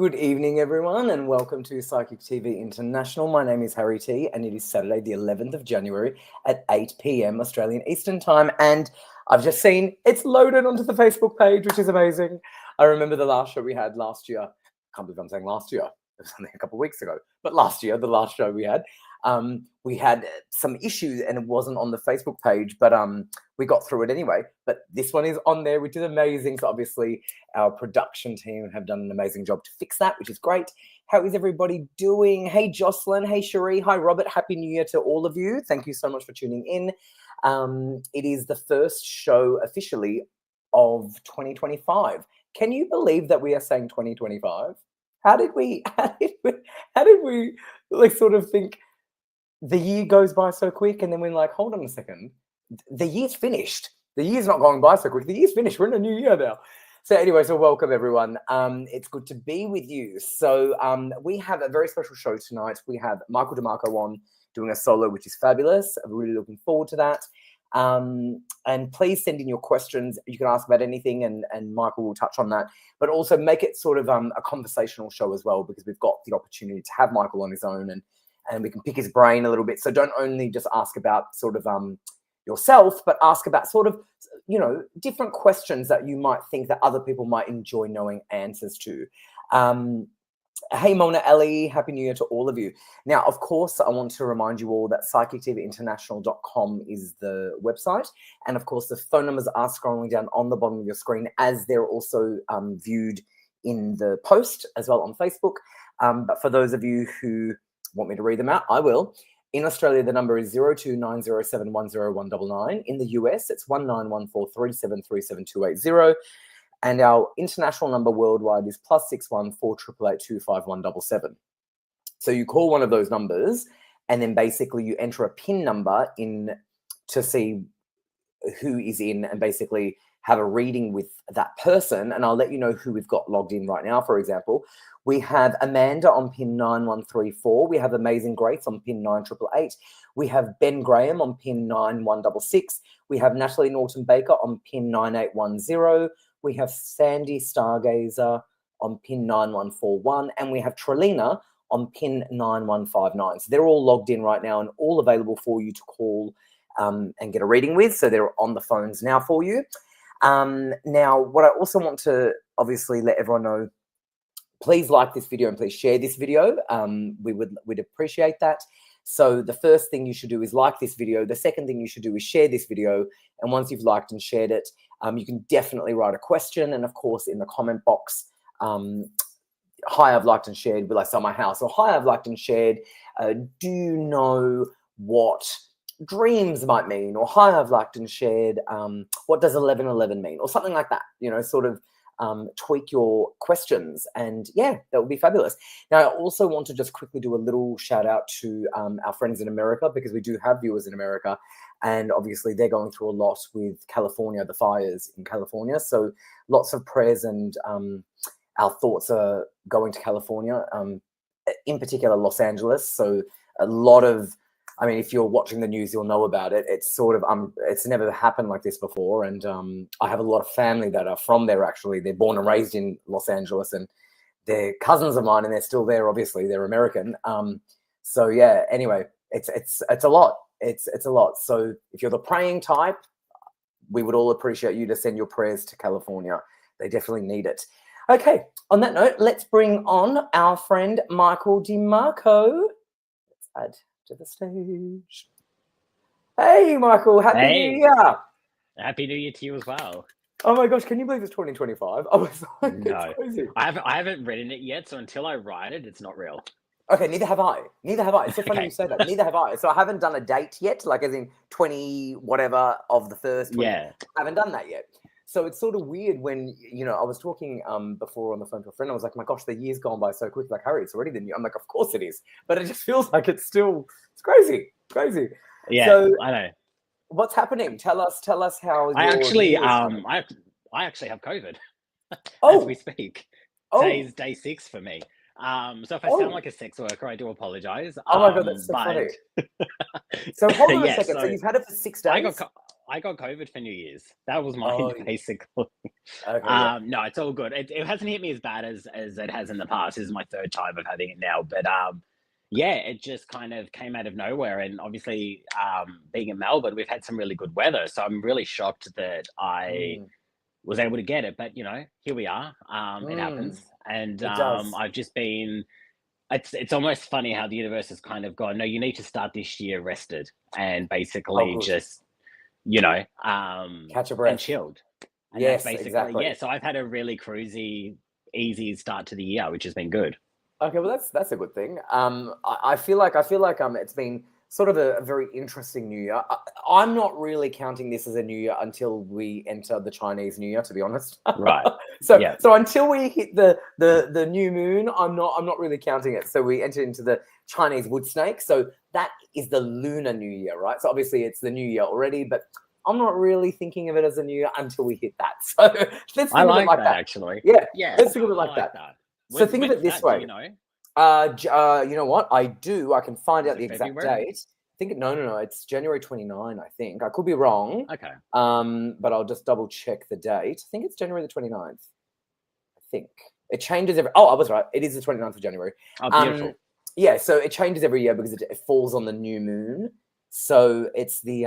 Good evening, everyone, and welcome to Psychic TV International. My name is Harry T, and it is Saturday, the 11th of January at 8 p.m. Australian Eastern Time. And I've just seen it's loaded onto the Facebook page, which is amazing. I remember the last show we had last year. I can't believe I'm saying last year. It was only a couple of weeks ago. But last year, the last show we had some issues and it wasn't on the Facebook page, but we got through it anyway. But this one is on there, which is amazing. So obviously our production team have done an amazing job to fix that, which is great. How is everybody doing? Hey, Jocelyn. Hey, Cherie. Hi, Robert. Happy New Year to all of you. Thank you so much for tuning in. It is the first show officially of 2025. Can you believe that we are saying 2025? How did we like sort of think the year goes by so quick, and then we're like, hold on a second, the year's finished. The year's not going by so quick. The year's finished. We're in a new year now. So anyway, so welcome everyone. It's good to be with you. So we have a very special show tonight. We have Michael Dimarco on doing a solo, which is fabulous. I'm really looking forward to that. And please send in your questions. You can ask about anything, and Michael will touch on that. But also make it sort of a conversational show as well, because we've got the opportunity to have Michael on his own, and we can pick his brain a little bit. So don't only just ask about sort of yourself, but ask about sort of, different questions that you might think that other people might enjoy knowing answers to. Hey, Mona Ellie, Happy New Year to all of you. Now, of course, I want to remind you all that psychictvinternational.com is the website. And of course, the phone numbers are scrolling down on the bottom of your screen, as they're also viewed in the post as well on Facebook. But for those of you who want me to read them out, I will. In Australia, the number is 0290710199. In the US, it's 191437378280. And our international number worldwide is +61 488825177. So you call one of those numbers, and then basically you enter a PIN number in to see who is in, and basically have a reading with that person. And I'll let you know who we've got logged in right now. For example, we have Amanda on PIN 9134. We have Amazing Grace on PIN 9888. We have Ben Graham on PIN 9166. We have Natalie Norton Baker on PIN 9810. We have Sandy Stargazer on PIN 9141. And we have Trelina on PIN 9159. So they're all logged in right now and all available for you to call and get a reading with. So they're on the phones now for you. Now, what I also want to obviously let everyone know, please like this video and please share this video. We'd appreciate that. So the first thing you should do is like this video. The second thing you should do is share this video. And once you've liked and shared it, you can definitely write a question. And of course, in the comment box, hi, I've liked and shared, will I sell my house? Or hi, I've liked and shared, do you know what dreams might mean? Or hi, I've liked and shared, what does 1111 mean? Or something like that, sort of tweak your questions. And yeah, that would be fabulous. Now, I also want to just quickly do a little shout out to our friends in America, because we do have viewers in America. And obviously they're going through a lot with California, the fires in California. So lots of prayers, and our thoughts are going to California, in particular Los Angeles. So a lot of, if you're watching the news, you'll know about it. It's sort of, it's never happened like this before. And I have a lot of family that are from there, actually. They're born and raised in Los Angeles, and they're cousins of mine, and they're still there, obviously. They're American. So yeah, anyway, it's a lot. It's a lot. So if you're the praying type, we would all appreciate you to send your prayers to California. They definitely need it. Okay, on that note, let's bring on our friend Michael Dimarco. Let's add to the stage. Hey, Michael, Happy New Year. Happy New Year to you as well. Oh my gosh, can you believe it's 2025? I was like, no, it's crazy. I haven't written it yet, so until I write it, it's not real. Okay, neither have I. It's so funny you say that. Neither have I. So I haven't done a date yet, like as in 20 whatever of the first 20. Yeah. I haven't done that yet. So it's sort of weird when, I was talking before on the phone to a friend. I was like, my gosh, the year's gone by so quick. Like, Harry, it's already the new. I'm like, of course it is. But it just feels like it's crazy. Yeah, so, I know. What's happening? Tell us how I actually have COVID as we speak. Today's day 6 for me. So if I sound like a sex worker, I do apologize. Oh my God, that's so funny. So hold on a second. So you've had it for 6 days? I got COVID for New Year's. That was mine, Oh, basically. okay, yeah. No, it's all good. It hasn't hit me as bad as it has in the past. This is my third time of having it now, but yeah, it just kind of came out of nowhere. And obviously, being in Melbourne, we've had some really good weather, so I'm really shocked that I Mm, was able to get it. But here we are. It mm, happens, and it does. I've just been. It's almost funny how the universe has kind of gone, no, you need to start this year rested and Oh, basically good. just Catch a and breath. chilled. And that's Yes, basically, exactly. yeah. So I've had a really cruisy, easy start to the year, which has been good. Okay, well that's a good thing. I feel like it's been sort of a very interesting New Year. I'm not really counting this as a New Year until we enter the Chinese New Year, to be honest. Right. so Yeah. so until we hit the new moon, I'm not really counting it. So we enter into the Chinese wood snake. So that is the Lunar New Year, right? So obviously it's the New Year already, but I'm not really thinking of it as a New Year until we hit that. So let's I think of it like like that, that. actually. Yeah, Yeah, let's think of it I like like that. that. So think of it When's this that? Do way. you know? You know what? I do. I can find Is out it the exact February? date. I think no. It's January 29, I think. I could be wrong. Okay. But I'll just double check the date. I think it's January the 29th. I think. It changes every I was right. It is the 29th of January. Oh, beautiful. Yeah, so it changes every year because it falls on the new moon. So it's the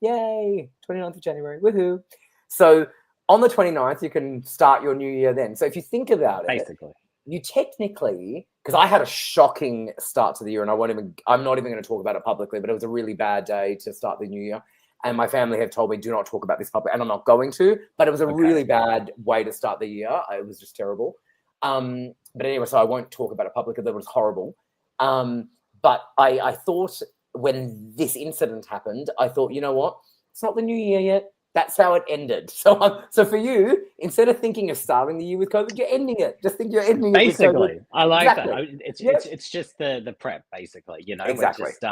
yay, 29th of January. Woohoo. So on the 29th, you can start your new year then. So if you think about it, Basically. you technically, because I had a shocking start to the year, and I'm not even going to talk about it publicly, but it was a really bad day to start the new year. And my family have told me, do not talk about this publicly, and I'm not going to, but it was a really bad way to start the year. It was just terrible. But anyway, so I won't talk about it publicly. That was horrible. But I thought when this incident happened, I thought, you know what? It's not the new year yet. That's how it ended. So for you, instead of thinking of starting the year with COVID, you're ending it. Just think you're ending it with COVID. Basically, I like that. Exactly. It's just the prep, basically. We're Exactly. just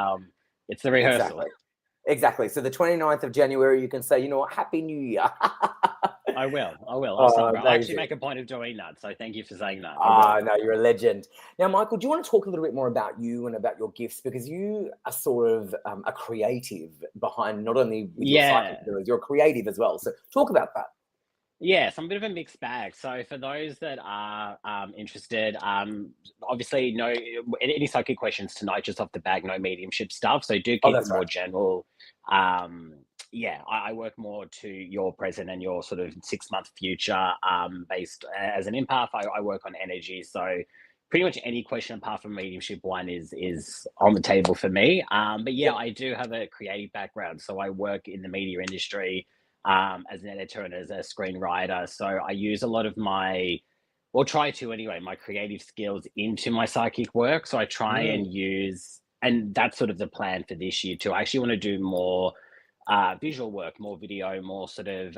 it's the rehearsal. Exactly. So the 29th of January, you can say, you know what, Happy New Year. I will. I'll Oh, celebrate. I actually amazing. make a point of doing that. So thank you for saying that. No, you're a legend. Now, Michael, do you want to talk a little bit more about you and about your gifts? Because you are sort of a creative behind not only with your psychic abilities, you're a creative as well. So talk about that. Yeah, so I'm a bit of a mixed bag. So for those that are interested, obviously no any psychic questions tonight, just off the bag, no mediumship stuff. So do Oh, keep it that's more right. general. Yeah, I work more to your present and your sort of 6 month future. Based as an empath, I work on energy. So pretty much any question apart from mediumship one is on the table for me. But yeah, Yep. I do have a creative background. So I work in the media industry as an editor and as a screenwriter. So I use a lot of or try to anyway, my creative skills into my psychic work. So I try and use, and that's sort of the plan for this year too. I actually want to do more visual work, more video, more sort of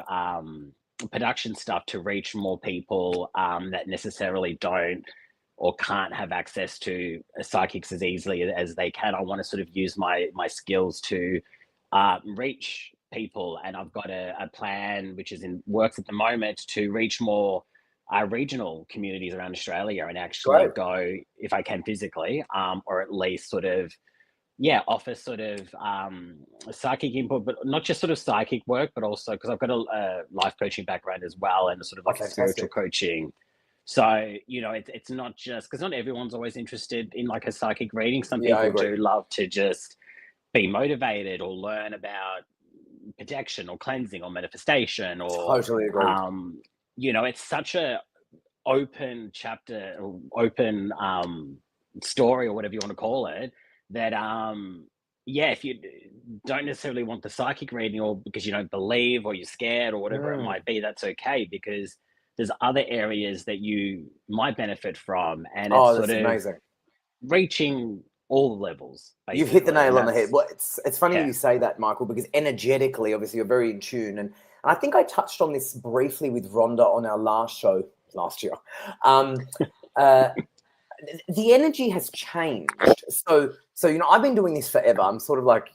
production stuff to reach more people that necessarily don't or can't have access to psychics as easily as they can. I want to sort of use my skills to reach people, and I've got a plan which is in works at the moment to reach more regional communities around Australia and actually Great. go, if I can physically, or at least sort of offer sort of psychic input, but not just sort of psychic work, but also because I've got a life coaching background as well, and sort of Oh, like a spiritual fantastic. coaching. So it's not just because not everyone's always interested in like a psychic reading. Some Yeah, I people agree. do love to just be motivated or learn about protection or cleansing or manifestation or Totally agreed. it's such a open chapter or open story or whatever you want to call it that yeah, if you don't necessarily want the psychic reading or because you don't believe or you're scared or whatever it might be, that's okay, because there's other areas that you might benefit from, and it's Oh, sort that's of amazing. reaching all levels You've hit the basically, and nail on the head. that's Well, it's funny yeah. you say that, Michael, because energetically, obviously, you're very in tune, and I think I touched on this briefly with Rhonda on our last show last year. Uh, the energy has changed. So I've been doing this forever. I'm sort of like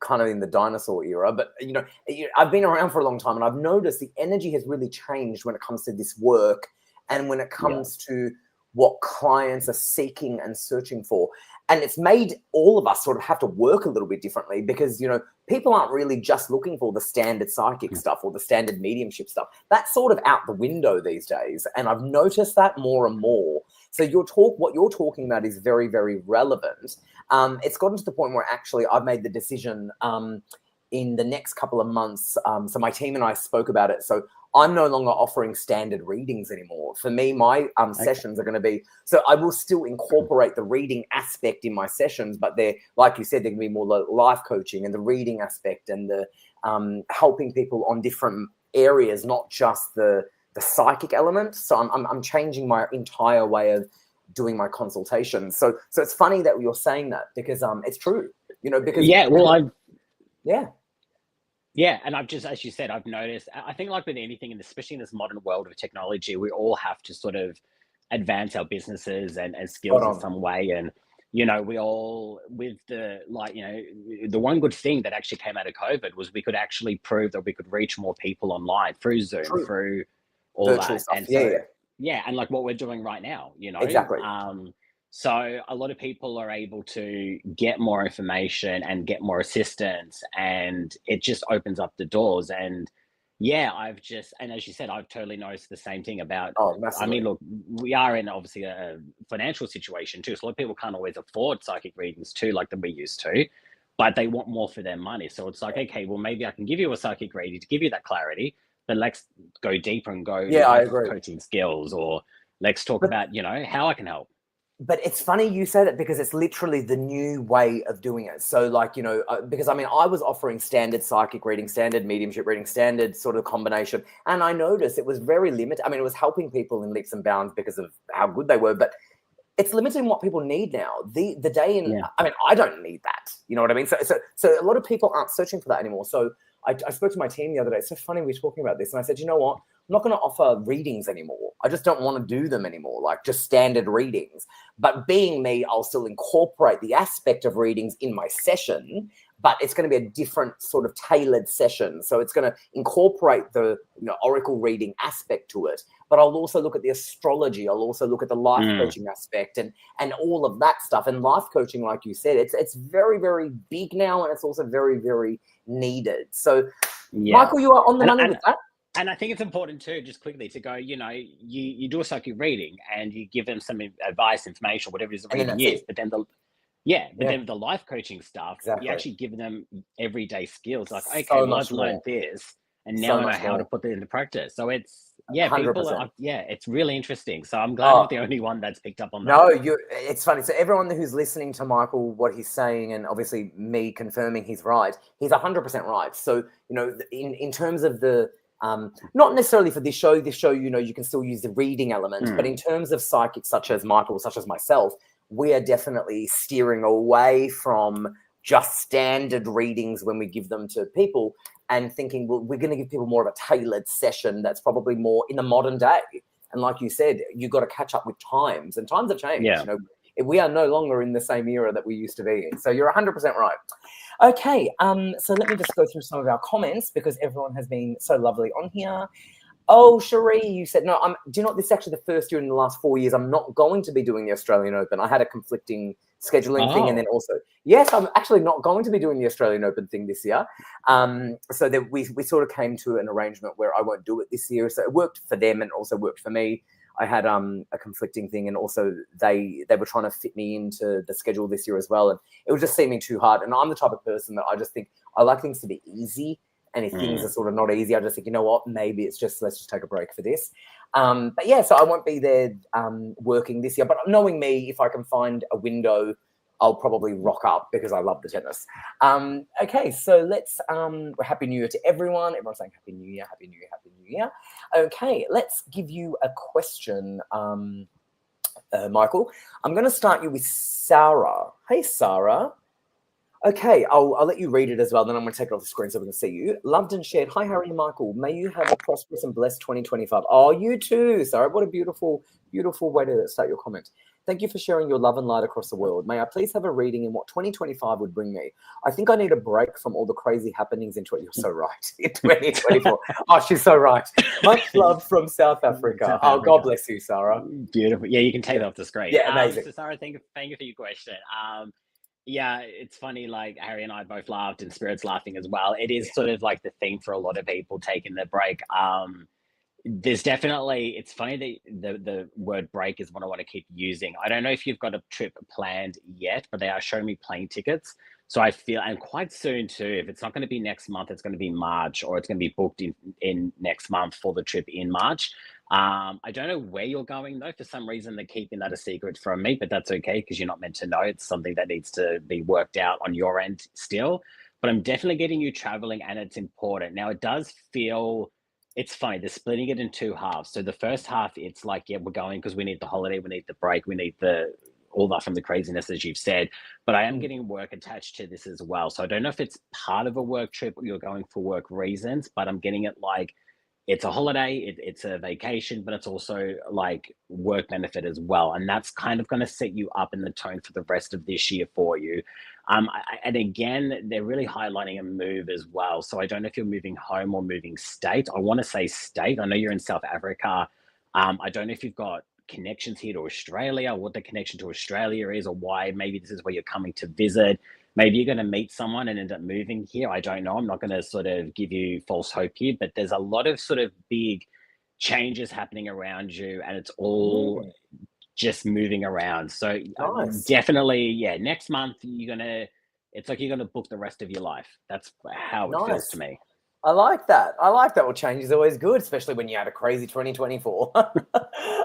kind of in the dinosaur era, but I've been around for a long time, and I've noticed the energy has really changed when it comes to this work, and when it Yeah. comes to what clients are seeking and searching for. And it's made all of us sort of have to work a little bit differently because, you know, people aren't really just looking for the standard psychic stuff or the standard mediumship stuff. That's sort of out the window these days. And I've noticed that more and more. So what you're talking about is very, very relevant. It's gotten to the point where actually I've made the decision in the next couple of months. So my team and I spoke about it. So I'm no longer offering standard readings anymore. For me, my sessions are going to be, so I will still incorporate the reading aspect in my sessions, but they're, like you said, they're going to be more life coaching and the reading aspect and the helping people on different areas, not just the psychic element. So I'm changing my entire way of doing my consultations. So it's funny that you're saying that because it's true, you know, because yeah, and I've just, as you said, I've noticed, I think like with anything, and especially in this modern world of technology, we all have to sort of advance our businesses and skills in some way. And, you know, we all, with the, like, you know, the one good thing that actually came out of COVID was we could actually prove that we could reach more people online through Zoom, through all virtual that. stuff. And so, yeah, and like what we're doing right now, you know. Exactly. So a lot of people are able to get more information and get more assistance, and it just opens up the doors. And yeah, and as you said, I've totally noticed the same thing about, I mean, look, we are in obviously a financial situation too. So a lot of people can't always afford psychic readings too, like that we used to, but they want more for their money. So it's like, okay, well, maybe I can give you a psychic reading to give you that clarity, but let's go deeper and go life coaching skills, or let's talk about, you know, how I can help. But it's funny you say that because it's literally the new way of doing it. So like, you know, because I mean, I was offering standard psychic reading, standard mediumship reading, standard sort of combination. And I noticed it was very limited. I mean, it was helping people in leaps and bounds because of how good they were, but it's limiting what people need now. The day in, I mean, I don't need that. You know what I mean? So a lot of people aren't searching for that anymore. So I spoke to my team the other day. It's so funny we were talking about this. And I said, you know what? I'm not going to offer readings anymore. I just don't want to do them anymore, like just standard readings. But being me, I'll still incorporate the aspect of readings in my session, but it's going to be a different sort of tailored session. So it's going to incorporate the, you know, oracle reading aspect to it, but I'll also look at the astrology. I'll also look at the life coaching aspect and all of that stuff. And life coaching, like you said, it's very, very big now, and it's also very, very needed. So, Michael, you are on the money with that. And I think it's important too, just quickly to go, you know, you do a psychic reading and you give them some advice, information, whatever it is the reading is, but then then the life coaching stuff, you actually give them everyday skills. Like, okay, well, I've learned this, and now I know how to put it into practice. So it's, people are, it's really interesting. So I'm glad I'm not the only one that's picked up on that. No, it's funny. So everyone who's listening to Michael, what he's saying, and obviously me confirming he's right, he's 100% right. So, you know, in terms of the, not necessarily for this show, you know, you can still use the reading element, but in terms of psychics such as Michael, such as myself, we are definitely steering away from just standard readings when we give them to people and thinking, well, we're going to give people more of a tailored session that's probably more in the modern day. And like you said, you've got to catch up with times, and times have changed. You know, we are no longer in the same era that we used to be in. So you're 100% right. Okay, so let me just go through some of our comments because everyone has been so lovely on here. Oh, Cherie, you said, no, do you know what? This is actually the first year in the last 4 years I'm not going to be doing the Australian Open. I had a conflicting scheduling thing, and then also, yes, I'm actually not going to be doing the Australian Open thing this year. So that we sort of came to an arrangement where I won't do it this year. So it worked for them and also worked for me. I had a conflicting thing, and also they were trying to fit me into the schedule this year as well, and it was just seeming too hard. And I'm the type of person that I just think I like things to be easy, and if things are sort of not easy, I just think, you know what, maybe let's just take a break for this. But yeah, so I won't be there working this year. But knowing me, if I can find a window, I'll probably rock up because I love the tennis. Okay, so let's Happy New Year to everyone. Everyone's saying Happy New Year, Happy New Year, Happy New Year. Okay, let's give you a question, Michael. I'm going to start you with Sarah. Hey, Sarah. Okay, I'll let you read it as well. Then I'm going to take it off the screen so we can see you. Loved and shared. Hi, Harry and Michael. May you have a prosperous and blessed 2025. Oh, you too, Sarah. What a beautiful, beautiful way to start your comment. Thank you for sharing your love and light across the world. May I please have a reading in what 2025 would bring me? I think I need a break from all the crazy happenings into it. You're so right. In 2024. Oh, she's so right. Much love from South Africa. Oh, God bless you, Sarah. Beautiful. Yeah, you can take that off the screen. Yeah, amazing. So Sarah, thank you for your question. Yeah, it's funny, like Harry and I both laughed and Spirit's laughing as well. It is sort of like the theme for a lot of people taking the break. There's definitely, it's funny that the word break is what I want to keep using. I don't know if you've got a trip planned yet, but they are showing me plane tickets. So I feel, and quite soon too, if it's not going to be next month, it's going to be March, or it's going to be booked in next month for the trip in March. I don't know where you're going though. For some reason, they're keeping that a secret from me, but that's okay because you're not meant to know. It's something that needs to be worked out on your end still. But I'm definitely getting you traveling, and it's important. Now, it does feel, it's funny, they're splitting it in two halves. So the first half, it's like, yeah, we're going because we need the holiday, we need the break, we need all that from the craziness, as you've said. But I am getting work attached to this as well. So I don't know if it's part of a work trip or you're going for work reasons, but I'm getting it like it's a holiday, it's a vacation, but it's also like work benefit as well. And that's kind of going to set you up in the tone for the rest of this year for you. And again, they're really highlighting a move as well. So I don't know if you're moving home or moving state. I want to say state. I know you're in South Africa. I don't know if you've got connections here to Australia, what the connection to Australia is, or why maybe this is where you're coming to visit. Maybe you're going to meet someone and end up moving here. I don't know. I'm not going to sort of give you false hope here, but there's a lot of sort of big changes happening around you, and it's all just moving around. So definitely, yeah, next month it's like you're going to book the rest of your life. That's how it feels to me. I like that. Well, change is always good, especially when you had a crazy 2024.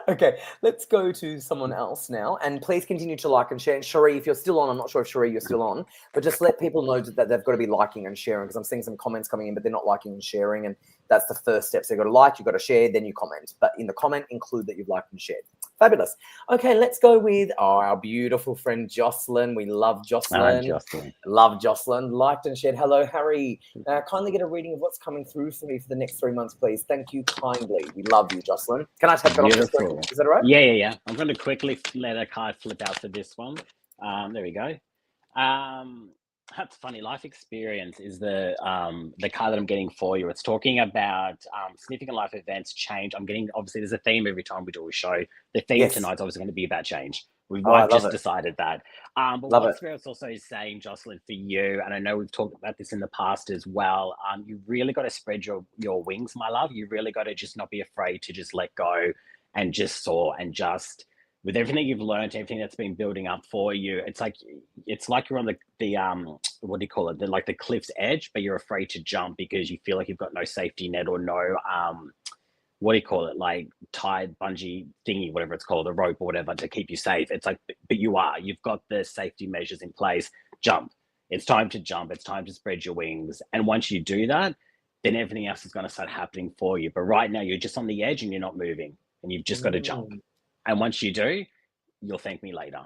Okay, let's go to someone else now. And please continue to like and share. And Cherie, if you're still on, I'm not sure if Cherie, you're still on, but just let people know that they've got to be liking and sharing, because I'm seeing some comments coming in, but they're not liking and sharing. And that's the first step. So you've got to like, you've got to share, then you comment. But in the comment, include that you've liked and shared. Fabulous. Okay, let's go with our beautiful friend Jocelyn. We love Jocelyn. Jocelyn. Love Jocelyn. Liked and shared. Hello, Harry. Kindly get a reading of what's coming through for me for the next 3 months, please. Thank you kindly. We love you, Jocelyn. Can I take that off the screen? Is that all right? Yeah. I'm going to quickly let a card flip out for this one. There we go. That's funny. Life experience is the card that I'm getting for you. It's talking about significant life events, change. I'm getting, obviously, there's a theme every time we do a show. The theme tonight's obviously going to be about change. I've just decided that. But what Spirit's also is saying, Jocelyn, for you, and I know we've talked about this in the past as well, you really got to spread your wings, my love. You really got to just not be afraid to just let go and just soar, and just with everything you've learned, everything that's been building up for you, it's like you're on the what do you call it? Like the cliff's edge, but you're afraid to jump because you feel like you've got no safety net or no what do you call it? Like tied bungee thingy, whatever it's called, a rope or whatever to keep you safe. It's like, but you've got the safety measures in place. Jump. It's time to jump. It's time to spread your wings. And once you do that, then everything else is going to start happening for you. But right now you're just on the edge and you're not moving, and you've just got to jump. And once you do, you'll thank me later.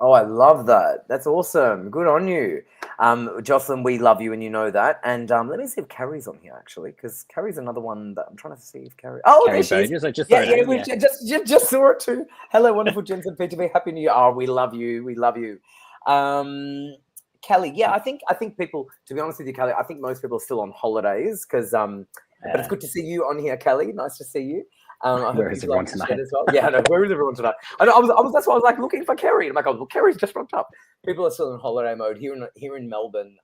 Oh, I love that. That's awesome. Good on you. Jocelyn, we love you, and you know that. And let me see if Carrie's on here, actually, because Carrie's another one that I'm trying to see if Carrie... Oh, Carrie there she is. I just just saw it too. Hello, wonderful gents and PTV. Happy New Year. Oh, we love you. We love you. Kelly, yeah, I think people, to be honest with you, Kelly, I think most people are still on holidays because, but it's good to see you on here, Kelly. Nice to see you. Where is everyone tonight? As well. Yeah, I know. Where is everyone tonight? I know. That's why I was like looking for Kerry. I'm like, oh, well, Kerry's just rocked up. People are still in holiday mode here in Melbourne.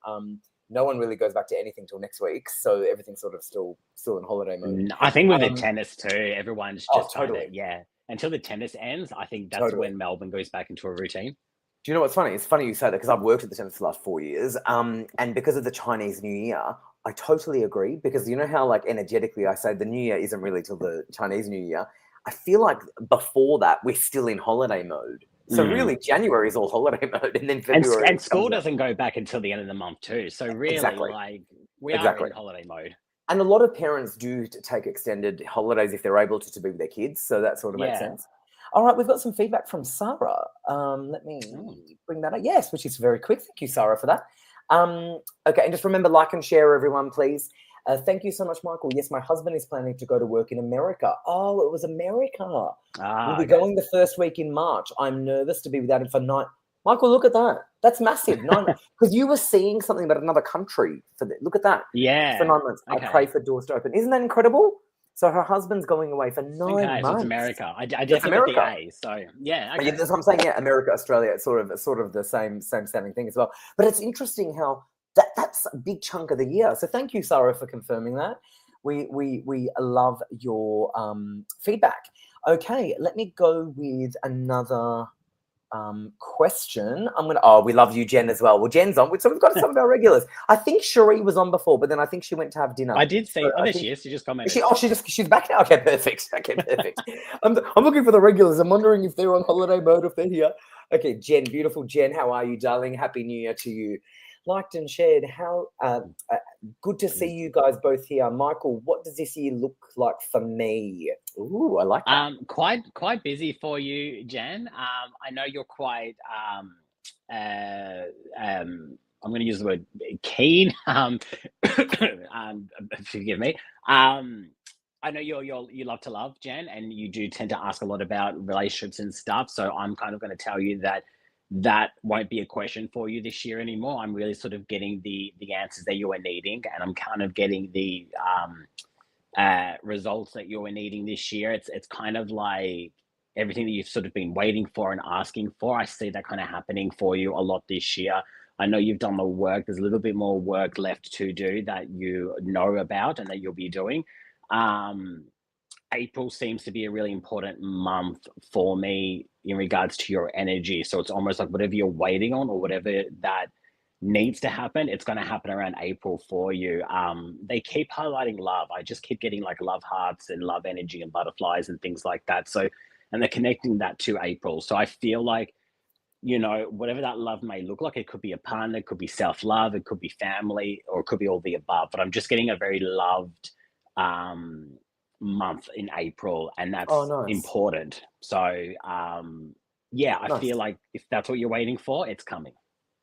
No one really goes back to anything till next week, so everything's sort of still in holiday mode. I think with the tennis too, everyone's just totally until the tennis ends. I think that's when Melbourne goes back into a routine. Do you know what's funny? It's funny you say that because I've worked at the tennis for the last 4 years, and because of the Chinese New Year. I totally agree, because you know how like energetically I say the New Year isn't really till the Chinese New Year. I feel like before that we're still in holiday mode. So really January is all holiday mode, and then February. And school doesn't go back until the end of the month too. So really like we are in holiday mode. And a lot of parents do take extended holidays if they're able to be with their kids. So that sort of makes sense. All right, we've got some feedback from Sarah. Let me bring that up. Yes, which is very quick. Thank you, Sarah, for that. Okay, and just remember, like and share, everyone, please. Thank you so much, Michael. Yes, my husband is planning to go to work in America. Oh, it was America. We'll be going the first week in March. I'm nervous to be without him for 9. Michael, look at that. That's massive. 9 because you were seeing something about another country for look at that. Yeah. For 9 months. Okay. I pray for doors to open. Isn't that incredible? So her husband's going away for 9 months. So it's America. I definitely got the A. So yeah, okay. That's what I'm saying. Yeah, America, Australia, it's sort of the same sounding thing as well. But it's interesting how that's a big chunk of the year. So thank you, Sarah, for confirming that. We love your feedback. Okay, let me go with another question. we love you, Jen, as well. Well, Jen's on. So we've got some of our regulars. I think Cherie was on before, but then I think she went to have dinner. I did see. There she is. She just commented. She's back now. Okay, perfect. I'm looking for the regulars. I'm wondering if they're on holiday mode, if they're here. Okay, Jen, beautiful Jen. How are you, darling? Happy New Year to you. Liked and shared. How good to see you guys both here. Michael, what does this year look like for me? Ooh, I like that. Quite busy for you, Jen. I know you're quite I'm going to use the word keen. Forgive me. I know you love to love, Jen, and you do tend to ask a lot about relationships and stuff. So I'm kind of going to tell you that won't be a question for you this year anymore. I'm really sort of getting the answers that you are needing, and I'm kind of getting the results that you were needing this year. It's kind of like everything that you've sort of been waiting for and asking for. I see that kind of happening for you a lot this year. I know you've done the work. There's a little bit more work left to do that you know about and that you'll be doing. April seems to be a really important month for me in regards to your energy. So it's almost like whatever you're waiting on or whatever that needs to happen, it's going to happen around April for you. They keep highlighting love. I just keep getting like love hearts and love energy and butterflies and things like that. So, and they're connecting that to April. So I feel like, whatever that love may look like, it could be a partner, it could be self-love, it could be family, or it could be all the above. But I'm just getting a very loved month in April, and that's important. So I feel like if that's what you're waiting for, it's coming.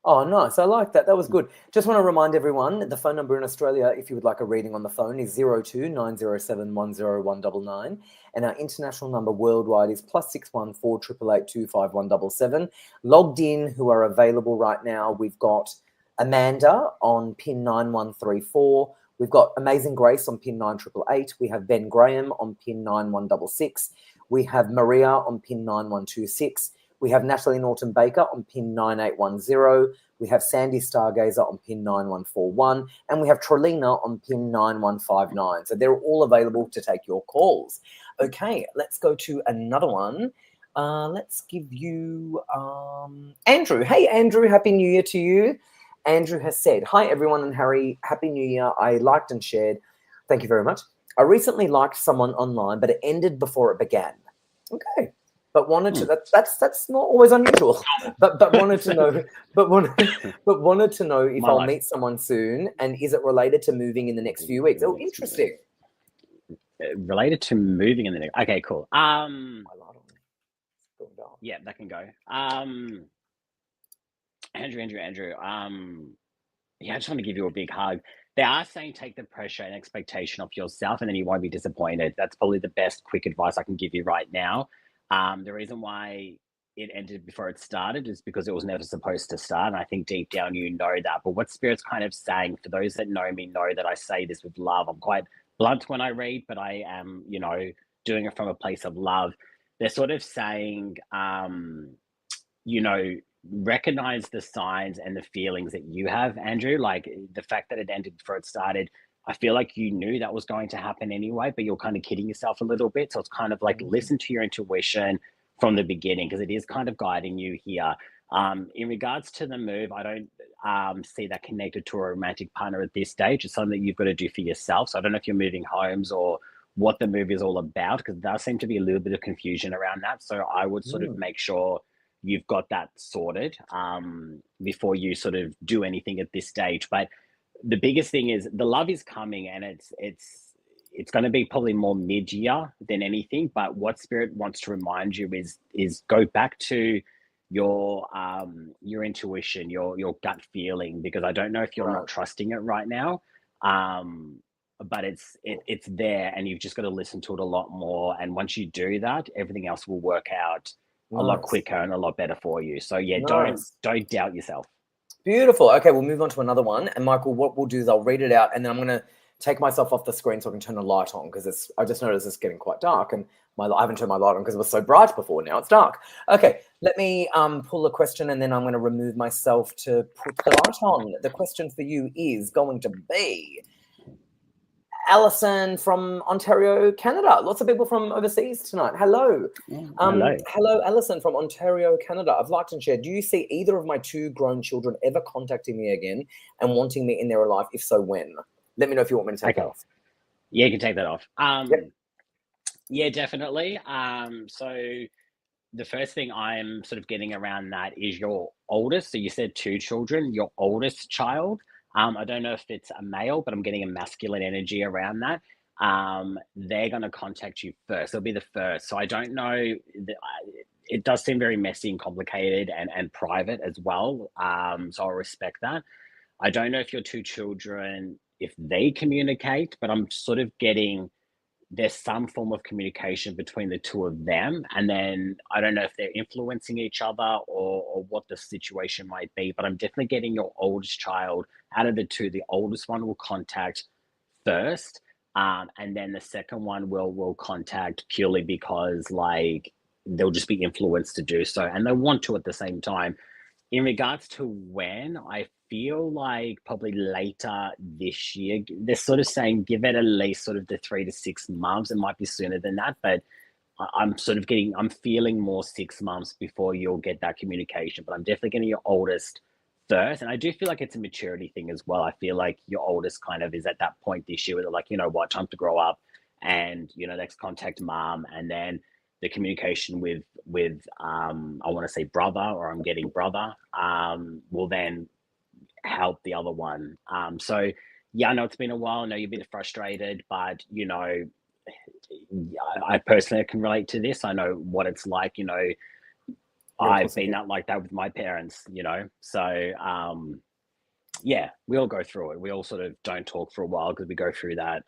Oh, nice. I like that. That was good. Just want to remind everyone, the phone number in Australia, if you would like a reading on the phone, is 02 907 10199. And our international number worldwide is +61 4 888 25177. Logged in, who are available right now, we've got Amanda on pin 9134. We've got Amazing Grace on pin 9888. We have Ben Graham on pin 9166. We have Maria on pin 9126. We have Natalie Norton Baker on pin 9810. We have Sandy Stargazer on pin 9141. And we have Trelina on pin 9159. So they're all available to take your calls. Okay, let's go to another one. Let's give you Andrew. Hey, Andrew, Happy New Year to you. Andrew has said, hi, everyone, and Harry, Happy New Year. I liked and shared. Thank you very much. I recently liked someone online, but it ended before it began. Okay. But wanted to that's not always unusual. But wanted to know wanted to know if I'll meet someone soon, and is it related to moving in the next few weeks? Oh, interesting. Related to moving in the next. Okay, cool. Yeah, that can go. Andrew. I just want to give you a big hug. They are saying take the pressure and expectation off yourself, and then you won't be disappointed. That's probably the best quick advice I can give you right now. The reason why it ended before it started is because it was never supposed to start. And I think deep down, you know that. But what Spirit's kind of saying, for those that know me, know that I say this with love. I'm quite blunt when I read, but I am, doing it from a place of love. They're sort of saying, recognize the signs and the feelings that you have, Andrew. Like the fact that it ended before it started, I feel like you knew that was going to happen anyway, but you're kind of kidding yourself a little bit. So it's kind of like listen to your intuition from the beginning, because it is kind of guiding you here. In regards to the move, I don't see that connected to a romantic partner at this stage. It's something that you've got to do for yourself. So I don't know if you're moving homes or what the move is all about, because there does seem to be a little bit of confusion around that. So I would sort of make sure you've got that sorted before you sort of do anything at this stage. But the biggest thing is the love is coming, and it's going to be probably more mid-year than anything. But what Spirit wants to remind you is go back to your intuition, your gut feeling, because I don't know if you're not trusting it right now. but it's there, and you've just got to listen to it a lot more. And once you do that, everything else will work out a lot Nice. quicker and a lot better for you. So yeah, Nice. don't doubt yourself. Beautiful. Okay, we'll move on to another one. And Michael, what we'll do is I'll read it out, and then I'm going to take myself off the screen so I can turn the light on, because I just noticed it's getting quite dark, and I haven't turned my light on because it was so bright before. Now it's dark. Okay, let me pull a question, and then I'm going to remove myself to put the light on. The question for you is going to be Alison from Ontario, Canada. Lots of people from overseas tonight. Hello. Hello. Hello, Alison from Ontario, Canada. I've liked and shared. Do you see either of my 2 grown children ever contacting me again and wanting me in their life? If so, when? Let me know if you want me to take that off. Yeah, you can take that off. Yep. Yeah, definitely. So the first thing I'm sort of getting around that is your oldest. So you said 2 children, your oldest child. I don't know if it's a male, but I'm getting a masculine energy around that. They're going to contact you first. They'll be the first. So I don't know. It does seem very messy and complicated and private as well. So I'll respect that. I don't know if your 2 children, if they communicate, but I'm sort of getting there's some form of communication between the 2 of them. And then I don't know if they're influencing each other or what the situation might be, but I'm definitely getting your oldest child out of the 2. The oldest one will contact first. And then the second one will contact purely because like they'll just be influenced to do so. And they want to at the same time. In regards to when, I feel like probably later this year. They're sort of saying give it at least sort of the 3 to 6 months. It might be sooner than that, but I'm feeling more 6 months before you'll get that communication. But I'm definitely getting your oldest first. And I do feel like it's a maturity thing as well. I feel like your oldest kind of is at that point this year where they're like, you know what, time to grow up and, let's contact mom. And then the communication with I want to say brother, or I'm getting brother, will then help the other one. So yeah, I know it's been a while. I know you're a bit frustrated, but I personally can relate to this. I know what it's like. I've been out like that with my parents. So yeah, we all go through it. We all sort of don't talk for a while because we go through that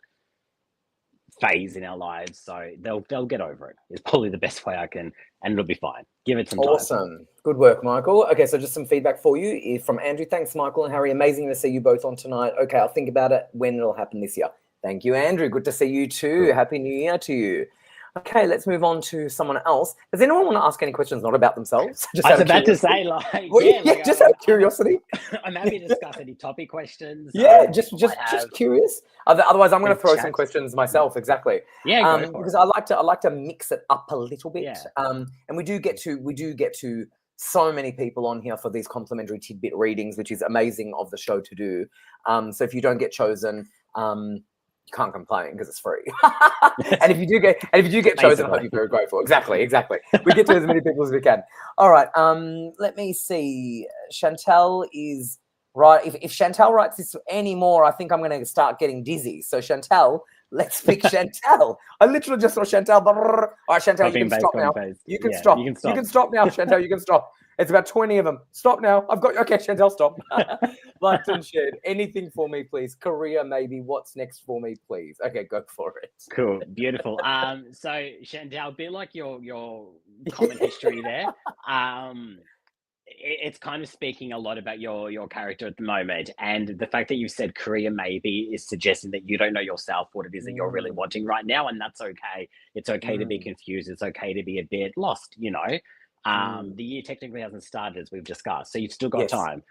phase in our lives, so they'll get over it. It's probably the best way I can, and it'll be fine. Give it some time. Awesome. Good work, Michael. Okay, so just some feedback for you from Andrew. Thanks, Michael and Harry. Amazing to see you both on tonight. Okay, I'll think about it when it'll happen this year. Thank you, Andrew. Good to see you too. Cool. Happy New Year to you. Okay, let's move on to someone else. Does anyone want to ask any questions not about themselves? I was about to say, just out of curiosity. I'm happy to discuss any topic questions. Yeah, just curious. Otherwise, I'm going to throw some questions myself. Exactly. Yeah, because I like to mix it up a little bit. Yeah. And we do get to so many people on here for these complimentary tidbit readings, which is amazing of the show to do. So if you don't get chosen, you can't complain because it's free. and if you do get chosen, I'll be very grateful. Exactly. We get to as many people as we can. All right. Let me see. Chantel is right. If Chantel writes this anymore, I think I'm going to start getting dizzy. So Chantel, let's pick Chantel. I literally just saw Chantel. All right, Chantel, you can stop now. You can stop. You can stop now, Chantel. You can stop. It's about 20 of them. Stop now. Okay, Chantel, stop. Liked and shared. Anything for me, please. Career, maybe. What's next for me, please? Okay, go for it. Cool. Beautiful. So Chantel, a bit like your common history there. It's kind of speaking a lot about your character at the moment, and the fact that you said career maybe is suggesting that you don't know yourself what it is that you're really wanting right now, and that's okay. It's okay to be confused. It's okay to be a bit lost. The year technically hasn't started, as we've discussed, so you've still got time.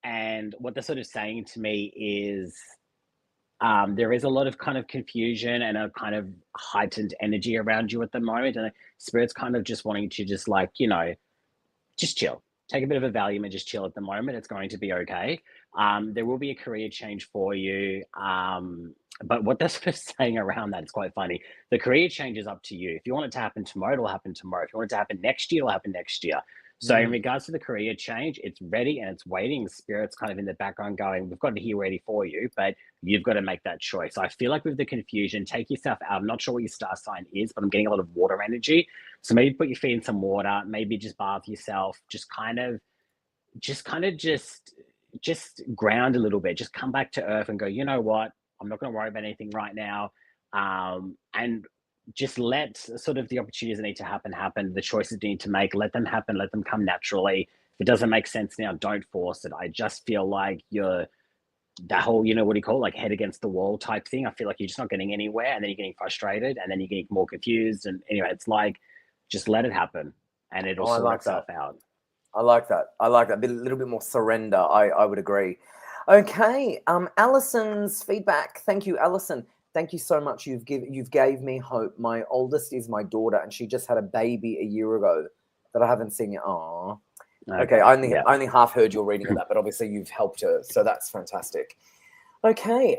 And what they're sort of saying to me is there is a lot of kind of confusion and a kind of heightened energy around you at the moment, and Spirit's kind of just wanting to just like just chill, take a bit of a Valium and just chill at the moment. It's going to be okay. There will be a career change for you. But what they're sort of saying around that is quite funny. The career change is up to you. If you want it to happen tomorrow, it'll happen tomorrow. If you want it to happen next year, it'll happen next year. So in regards to the career change, it's ready and it's waiting. Spirit's kind of in the background going, we've got it here ready for you, but you've got to make that choice. So I feel like with the confusion, take yourself out. I'm not sure what your star sign is, but I'm getting a lot of water energy. So maybe put your feet in some water, maybe just bath yourself, just ground a little bit, just come back to earth and go, you know what? I'm not going to worry about anything right now. And just let sort of the opportunities that need to happen. The choices you need to make, let them happen, let them come naturally. If it doesn't make sense now, don't force it. I just feel like you're that whole, what do you call it, like head against the wall type thing. I feel like you're just not getting anywhere, and then you're getting frustrated, and then you're getting more confused. And anyway, it's like, just let it happen and it'll Oh, I sort like itself that. out. I like that. I like that. A little bit more surrender. I would agree. Okay. Allison's feedback. Thank you, Allison. Thank you so much. You've gave me hope. My oldest is my daughter, and she just had a baby a year ago that I haven't seen yet. Aww. Okay. I only half heard your reading of that, but obviously you've helped her, so that's fantastic. Okay.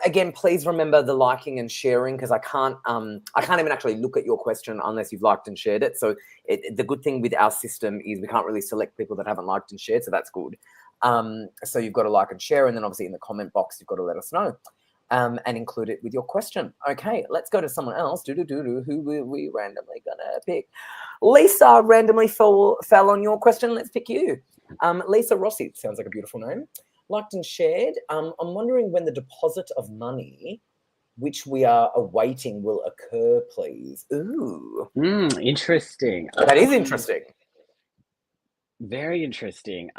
Again, please remember the liking and sharing, because I can't even actually look at your question unless you've liked and shared it. So the good thing with our system is we can't really select people that haven't liked and shared, so that's good. So you've got to like and share, and then obviously in the comment box you've got to let us know, and include it with your question. Okay, let's go to someone else. Who we randomly gonna pick? Lisa randomly fell on your question. Let's pick you. Lisa Rossi, sounds like a beautiful name. Liked and shared. I'm wondering when the deposit of money, which we are awaiting, will occur, please. Ooh. Interesting. That is interesting. Very interesting.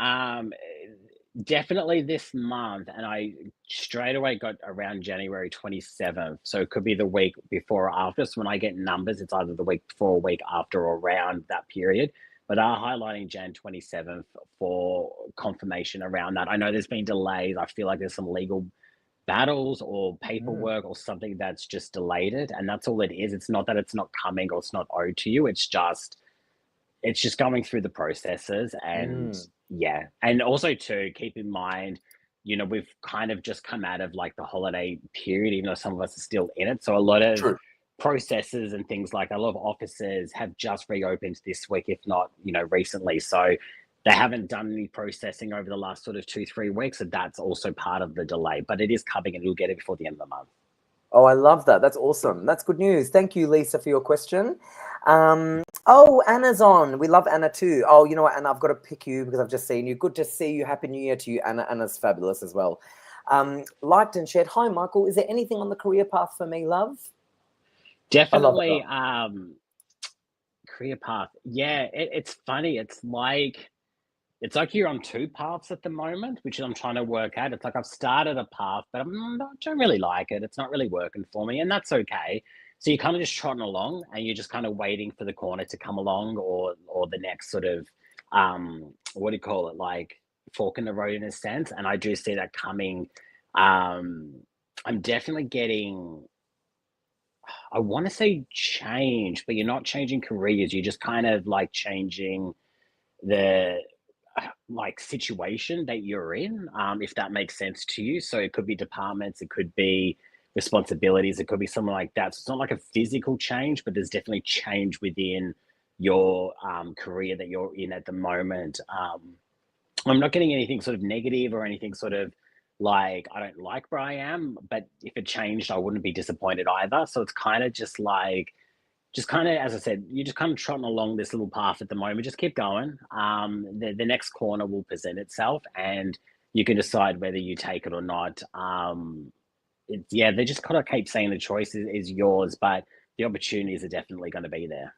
Definitely this month, and I straight away got around January 27th. So it could be the week before or after. So when I get numbers, it's either the week before or week after or around that period. But highlighting Jan 27th for confirmation around that. I know there's been delays. I feel like there's some legal battles or paperwork or something that's just delayed it. And that's all it is. It's not that it's not coming or it's not owed to you. It's just going through the processes. And and also to keep in mind, we've kind of just come out of like the holiday period, even though some of us are still in it. So a lot of processes and things, like a lot of offices have just reopened this week, if not recently. So they haven't done any processing over the last sort of 2-3 weeks, so that's also part of the delay. But it is coming, and we'll get it before the end of the month. Oh, I love that. That's awesome. That's good news. Thank you, Lisa, for your question. Oh, Anna's on. We love Anna too. Oh, you know what, Anna, I've got to pick you because I've just seen you. Good to see you. Happy New Year to you, Anna. Anna's fabulous as well. Liked and shared. Hi, Michael. Is there anything on the career path for me, love? Definitely. Career path. Yeah, it's funny. It's like you're on two paths at the moment, which I'm trying to work out. It's like I've started a path, but I don't really like it. It's not really working for me, and that's okay. So you're kind of just trotting along, and you're just kind of waiting for the corner to come along, or the next sort of what do you call it, like fork in the road in a sense. And I do see that coming. I'm definitely getting, I want to say change, but you're not changing careers. You're just kind of like changing the like situation that you're in, if that makes sense to you. So it could be departments, it could be responsibilities, it could be something like that. So it's not like a physical change, but there's definitely change within your career that you're in at the moment. I'm not getting anything sort of negative or anything sort of like I don't like where I am, but if it changed, I wouldn't be disappointed either. So it's kind of just like, as I said, you're just kind of trotting along this little path at the moment. Just keep going. The next corner will present itself, and you can decide whether you take it or not. They just kind of keep saying the choice is yours, but the opportunities are definitely going to be there.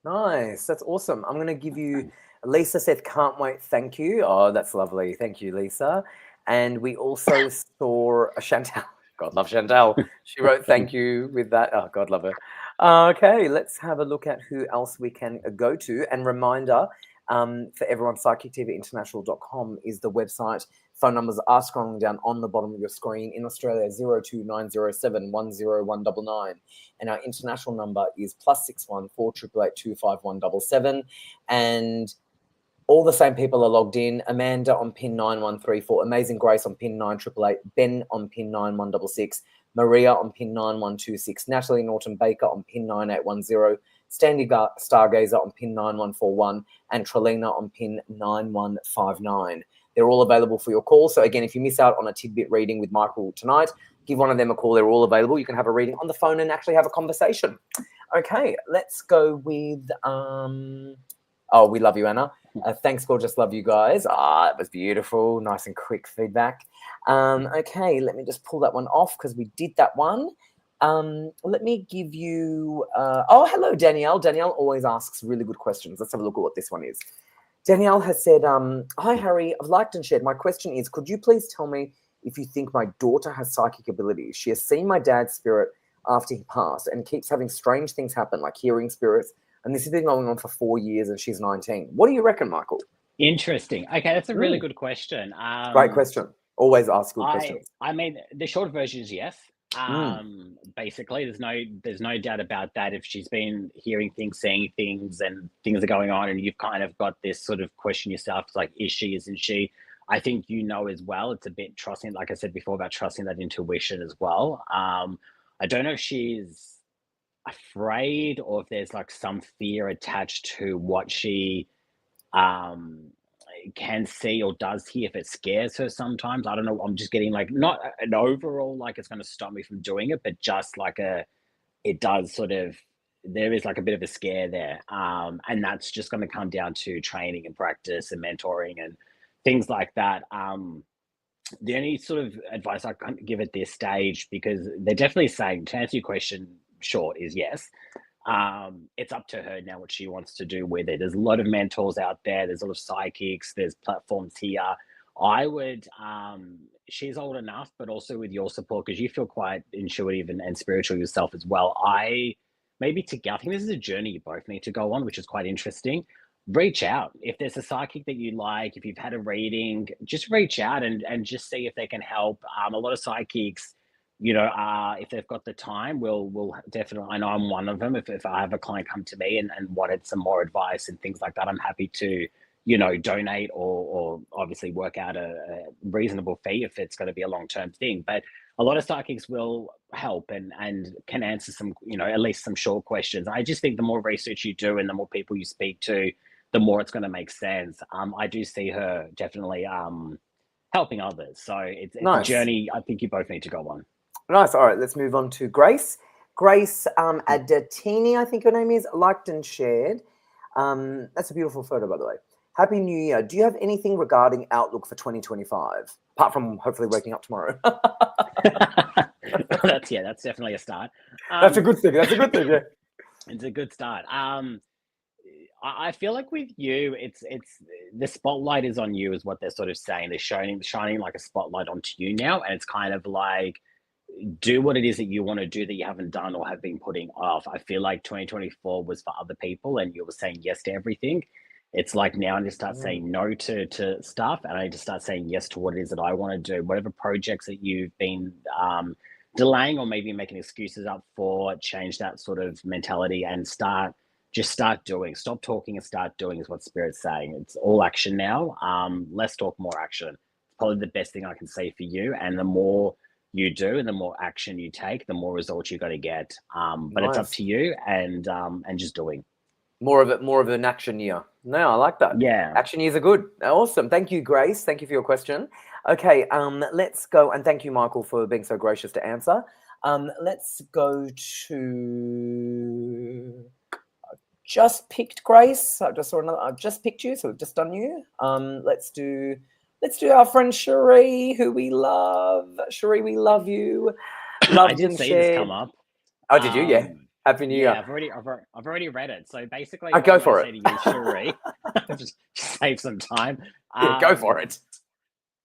Nice. That's awesome. I'm going to give you, Lisa said, can't wait. Thank you. Oh, that's lovely. Thank you, Lisa. And we also saw Chantal. God love Chantal. She wrote thank you with that. Oh, God love her. Okay, let's have a look at who else we can go to. And reminder for everyone, psychictvinternational.com is the website. Phone numbers are scrolling down on the bottom of your screen. In Australia, 02907 10199. And our international number is +61 488 25177. And all the same people are logged in. Amanda on pin 9134, Amazing Grace on pin 9888, Ben on pin 9166, Maria on pin 9126, Natalie Norton Baker on pin 9810, Standy Stargazer on pin 9141, and Trelina on pin 9159. They're all available for your call. So again, if you miss out on a tidbit reading with Michael tonight, give one of them a call. They're all available. You can have a reading on the phone and actually have a conversation. Okay, let's go with... oh, we love you, Anna. Thanks, gorgeous. Love you guys. It was beautiful. Nice and quick feedback. Okay, let me just pull that one off because we did that one. Let me give you... hello, Danielle. Danielle always asks really good questions. Let's have a look at what this one is. Danielle has said, hi, Harry. I've liked and shared. My question is, could you please tell me if you think my daughter has psychic abilities? She has seen my dad's spirit after he passed and keeps having strange things happen, like hearing spirits. And this has been going on for 4 years and she's 19. What do you reckon, Michael? Interesting. Okay, that's a really good question. Great question. Always ask good questions. I mean, the short version is yes. Basically, there's no doubt about that. If she's been hearing things, seeing things, and things are going on, and you've kind of got this sort of question yourself, like, is she, isn't she? I think as well. It's a bit trusting, like I said before, about trusting that intuition as well. I don't know if she's afraid or if there's like some fear attached to what she can see or does hear, if it scares her sometimes. I don't know. I'm just getting like not an overall like it's going to stop me from doing it, but just like it does sort of, there is like a bit of a scare there. And that's just going to come down to training and practice and mentoring and things like that. The only sort of advice I can give at this stage, because they're definitely saying, to answer your question short, is yes. It's up to her now what she wants to do with it. There's a lot of mentors out there. There's a lot of psychics. There's platforms here. I would, she's old enough, but also with your support, because you feel quite intuitive and spiritual yourself as well. I think this is a journey you both need to go on, which is quite interesting. Reach out. If there's a psychic that you like, if you've had a reading, just reach out and just see if they can help. A lot of psychics, if they've got the time, we'll definitely, I know I'm one of them. If I have a client come to me and wanted some more advice and things like that, I'm happy to, donate or obviously work out a reasonable fee if it's going to be a long-term thing. But a lot of psychics will help and can answer some, at least some short questions. I just think the more research you do and the more people you speak to, the more it's going to make sense. I do see her definitely helping others. So it's Nice. a journey I think you both need to go on. Nice. All right, let's move on to Grace. Grace Adatini, I think her name is, liked and shared. That's a beautiful photo, by the way. Happy New Year. Do you have anything regarding outlook for 2025, apart from hopefully waking up tomorrow? That's definitely a start. That's a good thing. Yeah. It's a good start. I feel like with you, it's the spotlight is on you, is what they're sort of saying. They're shining like a spotlight onto you now, and it's kind of like, do what it is that you want to do that you haven't done or have been putting off. I feel like 2024 was for other people, and you were saying yes to everything. It's like now I need to start saying no to stuff, and I need to start saying yes to what it is that I want to do. Whatever projects that you've been delaying or maybe making excuses up for, change that sort of mentality and start doing. Stop talking and start doing is what Spirit's saying. It's all action now. Less talk, more action. It's probably the best thing I can say for you. And the more you do and the more action you take, the more results you're going to get. But It's up to you and just doing. More of an action year. No, I like that. Yeah. Action years are good. Awesome. Thank you, Grace. Thank you for your question. Okay, let's go. And thank you, Michael, for being so gracious to answer. Let's go to... Just picked Grace. I just saw another. I've just picked you, so we've just done you. Let's do our friend Cherie, who we love. Cherie, we love you. I did see this come up. Oh, did you? Yeah. Happy New Year. I've already read it. So basically, go for it. Say to you, Cherie, just save some time. Go for it.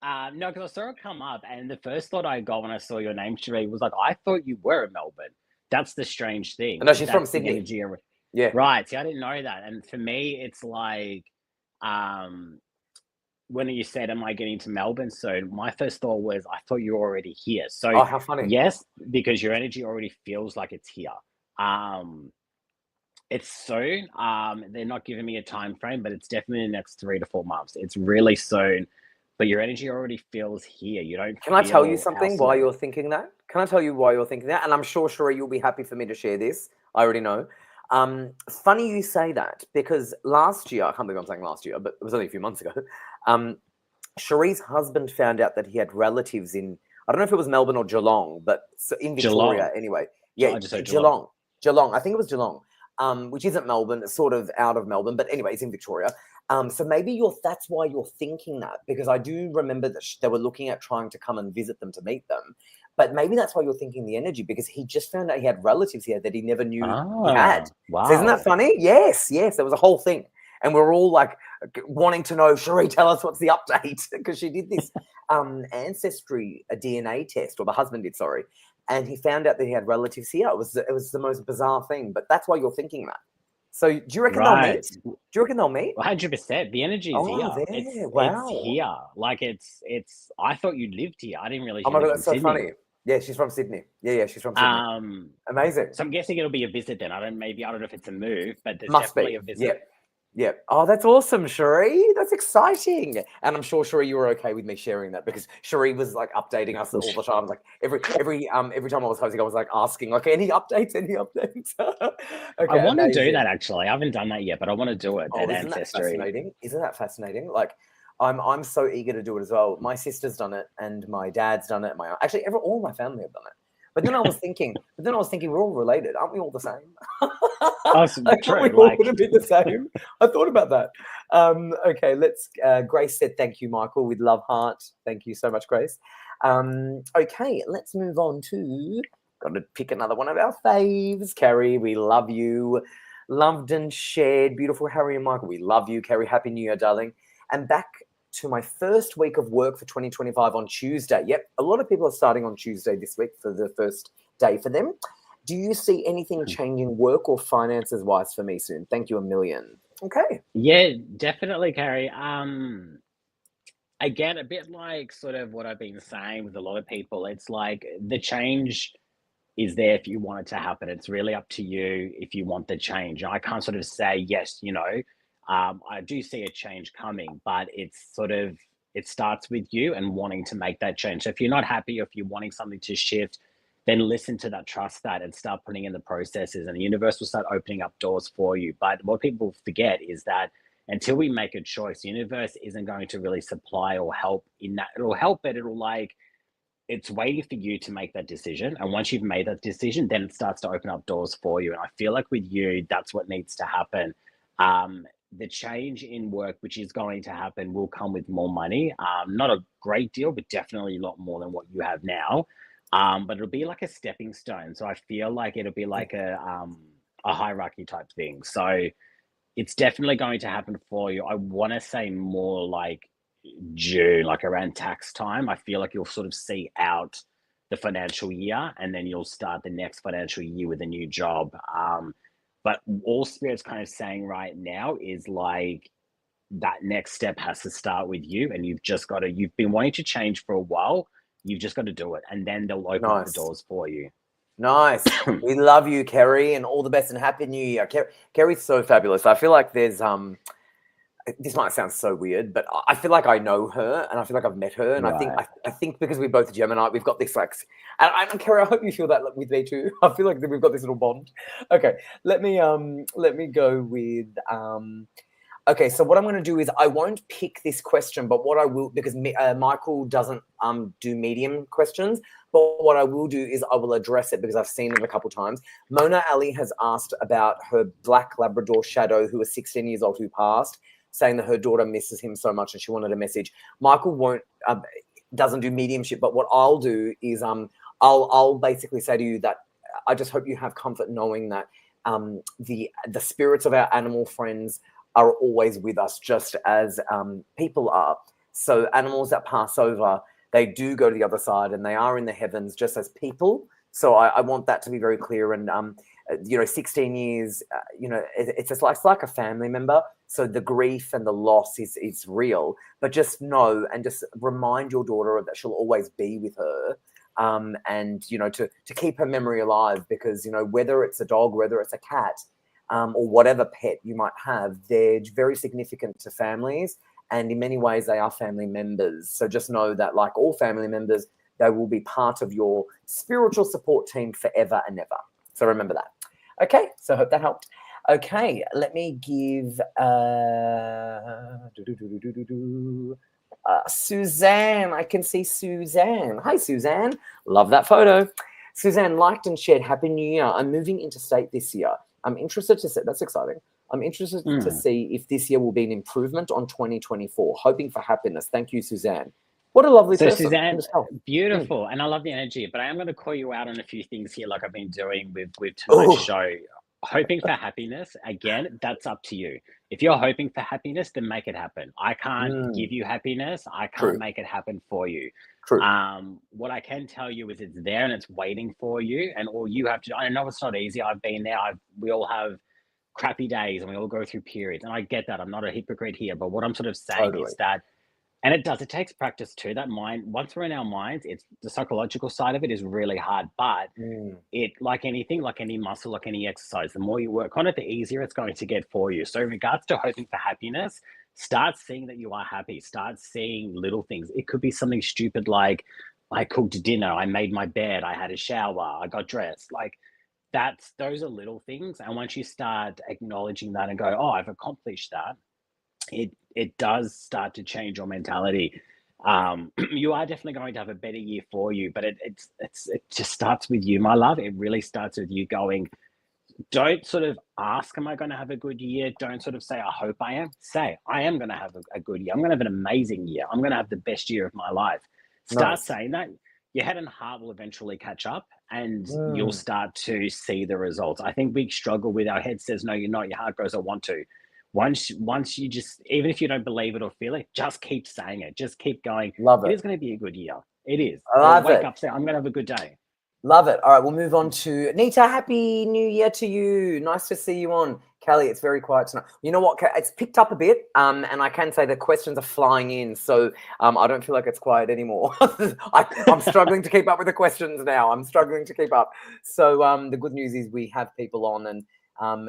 No, because I saw it come up, and the first thought I got when I saw your name, Cherie, was like, I thought you were in Melbourne. That's the strange thing. No, she's from Sydney. Yeah. Right. See, I didn't know that. And for me, it's like, when you said, am I getting to Melbourne soon? My first thought was, I thought you were already here. So how funny. Yes, because your energy already feels like it's here. It's soon. They're not giving me a time frame, but it's definitely in the next 3 to 4 months. It's really soon. But your energy already feels here. You don't. Can I tell you something while you're thinking that? And I'm sure, Cherie, you'll be happy for me to share this. I already know. Funny you say that, because last year, I can't believe I'm saying last year, but it was only a few months ago, Cherie's husband found out that he had relatives in, I don't know if it was Melbourne or Geelong, but in Victoria Geelong. Anyway. Yeah, I just heard Geelong. I think it was Geelong, which isn't Melbourne. It's sort of out of Melbourne, but anyway, it's in Victoria. So maybe that's why you're thinking that, because I do remember that they were looking at trying to come and visit them to meet them. But maybe that's why you're thinking the energy, because he just found out he had relatives here that he never knew he had. So isn't that Wow. funny? Yes, there was a whole thing. And we're all like wanting to know, Cherie, tell us what's the update, because she did this ancestry, a DNA test, or the husband did, sorry. And he found out that he had relatives here. It was the most bizarre thing, but that's why you're thinking that. So do you reckon they'll meet? Do you reckon they'll meet? 100%. The energy is here. There. Wow. It's here. Like it's. I thought you lived here. I didn't realize Oh you my God, lived that's so in Sydney. funny. Yeah, she's from Sydney. Yeah, she's from Sydney. Amazing. So I'm guessing it'll be a visit then. I don't know if it's a move, but there's Must definitely be a visit. Yeah. Oh, that's awesome, Cherie. That's exciting. And I'm sure, Cherie, you were okay with me sharing that, because Cherie was like updating us all the time. Like every time I was hosting, I was like asking, like, any updates? Okay, I want to do that actually. I haven't done that yet, but I want to do it. Oh, isn't that fascinating? Isn't that fascinating? Like, I'm so eager to do it as well. My sister's done it, and my dad's done it. All my family have done it. But then I was thinking, we're all related. Aren't we all the same? True. We all would have been the same. I thought about that. Okay, Grace said, thank you, Michael, with love heart. Thank you so much, Grace. Okay, let's move on to, got to pick another one of our faves. Carrie, we love you. Loved and shared. Beautiful Harry and Michael, we love you. Carrie, Happy New Year, darling. And back to my first week of work for 2025 on Tuesday. Yep, a lot of people are starting on Tuesday this week for the first day for them. Do you see anything changing work or finances wise for me soon? Thank you a million. Okay. Yeah, definitely, Carrie. Again, a bit like sort of what I've been saying with a lot of people. It's like the change is there if you want it to happen. It's really up to you if you want the change. I can't sort of say yes, I do see a change coming, but it starts with you and wanting to make that change. So if you're not happy, or if you're wanting something to shift, then listen to that, trust that, and start putting in the processes, and the universe will start opening up doors for you. But what people forget is that until we make a choice, the universe isn't going to really supply or help in that. It'll help, but it's waiting for you to make that decision. And once you've made that decision, then it starts to open up doors for you. And I feel like with you, that's what needs to happen. The change in work, which is going to happen, will come with more money. Not a great deal, but definitely a lot more than what you have now. But it'll be like a stepping stone. So I feel like it'll be like a hierarchy type thing. So it's definitely going to happen for you. I want to say more like June, like around tax time. I feel like you'll sort of see out the financial year, and then you'll start the next financial year with a new job. But all Spirit's kind of saying right now is like that next step has to start with you, and you've been wanting to change for a while. You've just got to do it, and then they'll open up the doors for you. Nice. We love you, Kerry, and all the best and Happy New Year. Kerry's so fabulous. I feel like there's this might sound so weird, but I feel like I know her, and I feel like I've met her, and Right. I think because we're both Gemini, we've got this like. And Kerry, I hope you feel that with me too. I feel like we've got this little bond. Okay, let me go with Okay, so what I'm going to do is I won't pick this question, but what I will, because Michael doesn't do medium questions, but what I will do is I will address it because I've seen it a couple times. Mona Ali has asked about her black Labrador shadow who was 16 years old who passed, saying that her daughter misses him so much and she wanted a message. Michael doesn't do mediumship, but what I'll do is I'll basically say to you that I just hope you have comfort knowing that the spirits of our animal friends are always with us, just as people are. So animals that pass over, they do go to the other side, and they are in the heavens just as people. So I want that to be very clear. And 16 years, it's like a family member. So the grief and the loss is real. But just know and just remind your daughter that she'll always be with her. And to keep her memory alive, because whether it's a dog, whether it's a cat, or whatever pet you might have, they're very significant to families, and in many ways they are family members. So just know that, like all family members, they will be part of your spiritual support team forever and ever. So remember that. Okay, so I hope that helped. Okay, let me give Suzanne. I can see Suzanne. Hi, Suzanne. Love that photo. Suzanne liked and shared, Happy New Year. I'm moving interstate this year. I'm interested to say, that's exciting. I'm interested to see if this year will be an improvement on 2024. Hoping for happiness. Thank you, Suzanne. What a lovely So person. Suzanne, beautiful, and I love the energy. But I am going to call you out on a few things here, like I've been doing with tonight's show. Hoping for happiness, again, that's up to you. If you're hoping for happiness, then make it happen. I can't give you happiness. I can't make it happen for you. True. What I can tell you is it's there and it's waiting for you, and all you have to. I know it's not easy. I've been there. We all have crappy days, and we all go through periods. And I get that. I'm not a hypocrite here, but what I'm sort of saying is that. And it takes practice too. That mind, once we're in our minds, it's the psychological side of it is really hard. But it, like anything, like any muscle, like any exercise, the more you work on it, the easier it's going to get for you. So in regards to hoping for happiness, start seeing that you are happy. Start seeing little things. It could be something stupid like I cooked dinner, I made my bed, I had a shower, I got dressed. Like those are little things. And once you start acknowledging that and go, oh, I've accomplished that, it does start to change your mentality. You are definitely going to have a better year for you, but it just starts with you, my love. It really starts with you going. Don't sort of ask, am I going to have a good year? Don't sort of say, I hope I am. Say, I am going to have a good year. I'm going to have an amazing year. I'm going to have the best year of my life. Start saying that. Your head and heart will eventually catch up, and you'll start to see the results. I think we struggle with our head says, no, you're not. Your heart goes, I want to. Once you just, even if you don't believe it or feel it, just keep saying it. Just keep going. Love it. It is going to be a good year. It is. I love it. Wake up, say, I'm going to have a good day. Love it. All right, we'll move on to Nita. Happy New Year to you. Nice to see you on. Kelly, it's very quiet tonight. You know what? It's picked up a bit, and I can say the questions are flying in, so I don't feel like it's quiet anymore. I'm struggling to keep up with the questions now. I'm struggling to keep up. So the good news is we have people on, and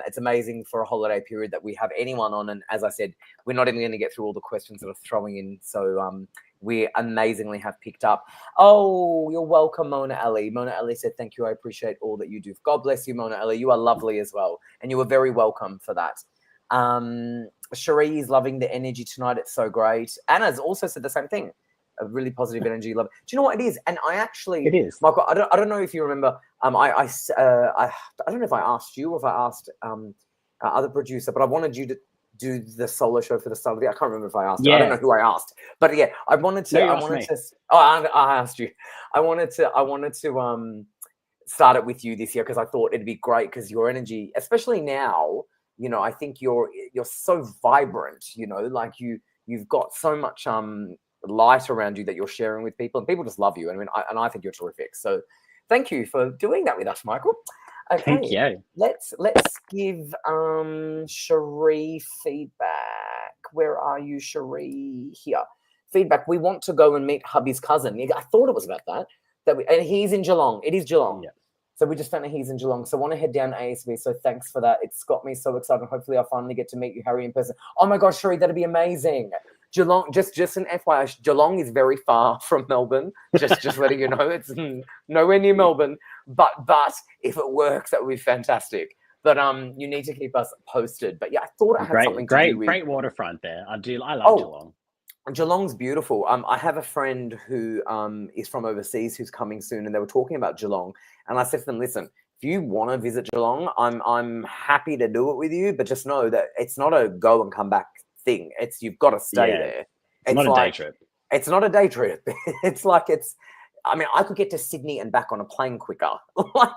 it's amazing for a holiday period that we have anyone on. And as I said, we're not even going to get through all the questions that are throwing in. So we amazingly have picked up. Oh, you're welcome, Mona Ali. Mona Ali said, thank you. I appreciate all that you do. God bless you, Mona Ali. You are lovely as well. And you are very welcome for that. Cherie is loving the energy tonight. It's so great. Anna's also said the same thing. A really positive energy. Love it. Do you know what it is? And I actually, it is. Michael, I don't know if you remember. I don't know if I asked you or if I asked other producer, but I wanted you to do the solo show for the start of the year. I can't remember if I asked you. I don't know who I asked, but yeah, I wanted to. I asked you. I wanted to start it with you this year because I thought it'd be great because your energy, especially now, you know, I think you're so vibrant. You know, like you've got so much light around you that you're sharing with people, and people just love you. I mean, I think you're terrific. So, thank you for doing that with us, Michael. Okay, thank you. Let's give Cherie feedback. Where are you, Cherie? Here. Feedback. We want to go and meet hubby's cousin. I thought it was about that. And he's in Geelong. It is Geelong. Yeah. So we just found that he's in Geelong. So I want to head down ASB. So thanks for that. It's got me so excited. Hopefully I'll finally get to meet you, Harry, in person. Oh my gosh, Cherie, that'd be amazing. Geelong, just an FYI, Geelong is very far from Melbourne. Just letting you know, it's nowhere near Melbourne. But if it works, that would be fantastic. But you need to keep us posted. But yeah, I thought I had something to do with great waterfront there. I love Geelong. Geelong's beautiful. I have a friend who is from overseas who's coming soon, and they were talking about Geelong. And I said to them, listen, if you want to visit Geelong, I'm happy to do it with you, but just know that it's not a go and come back thing. It's you've got to stay there. It's not a day trip. It's not a day trip. It's like I mean, I could get to Sydney and back on a plane quicker. Right?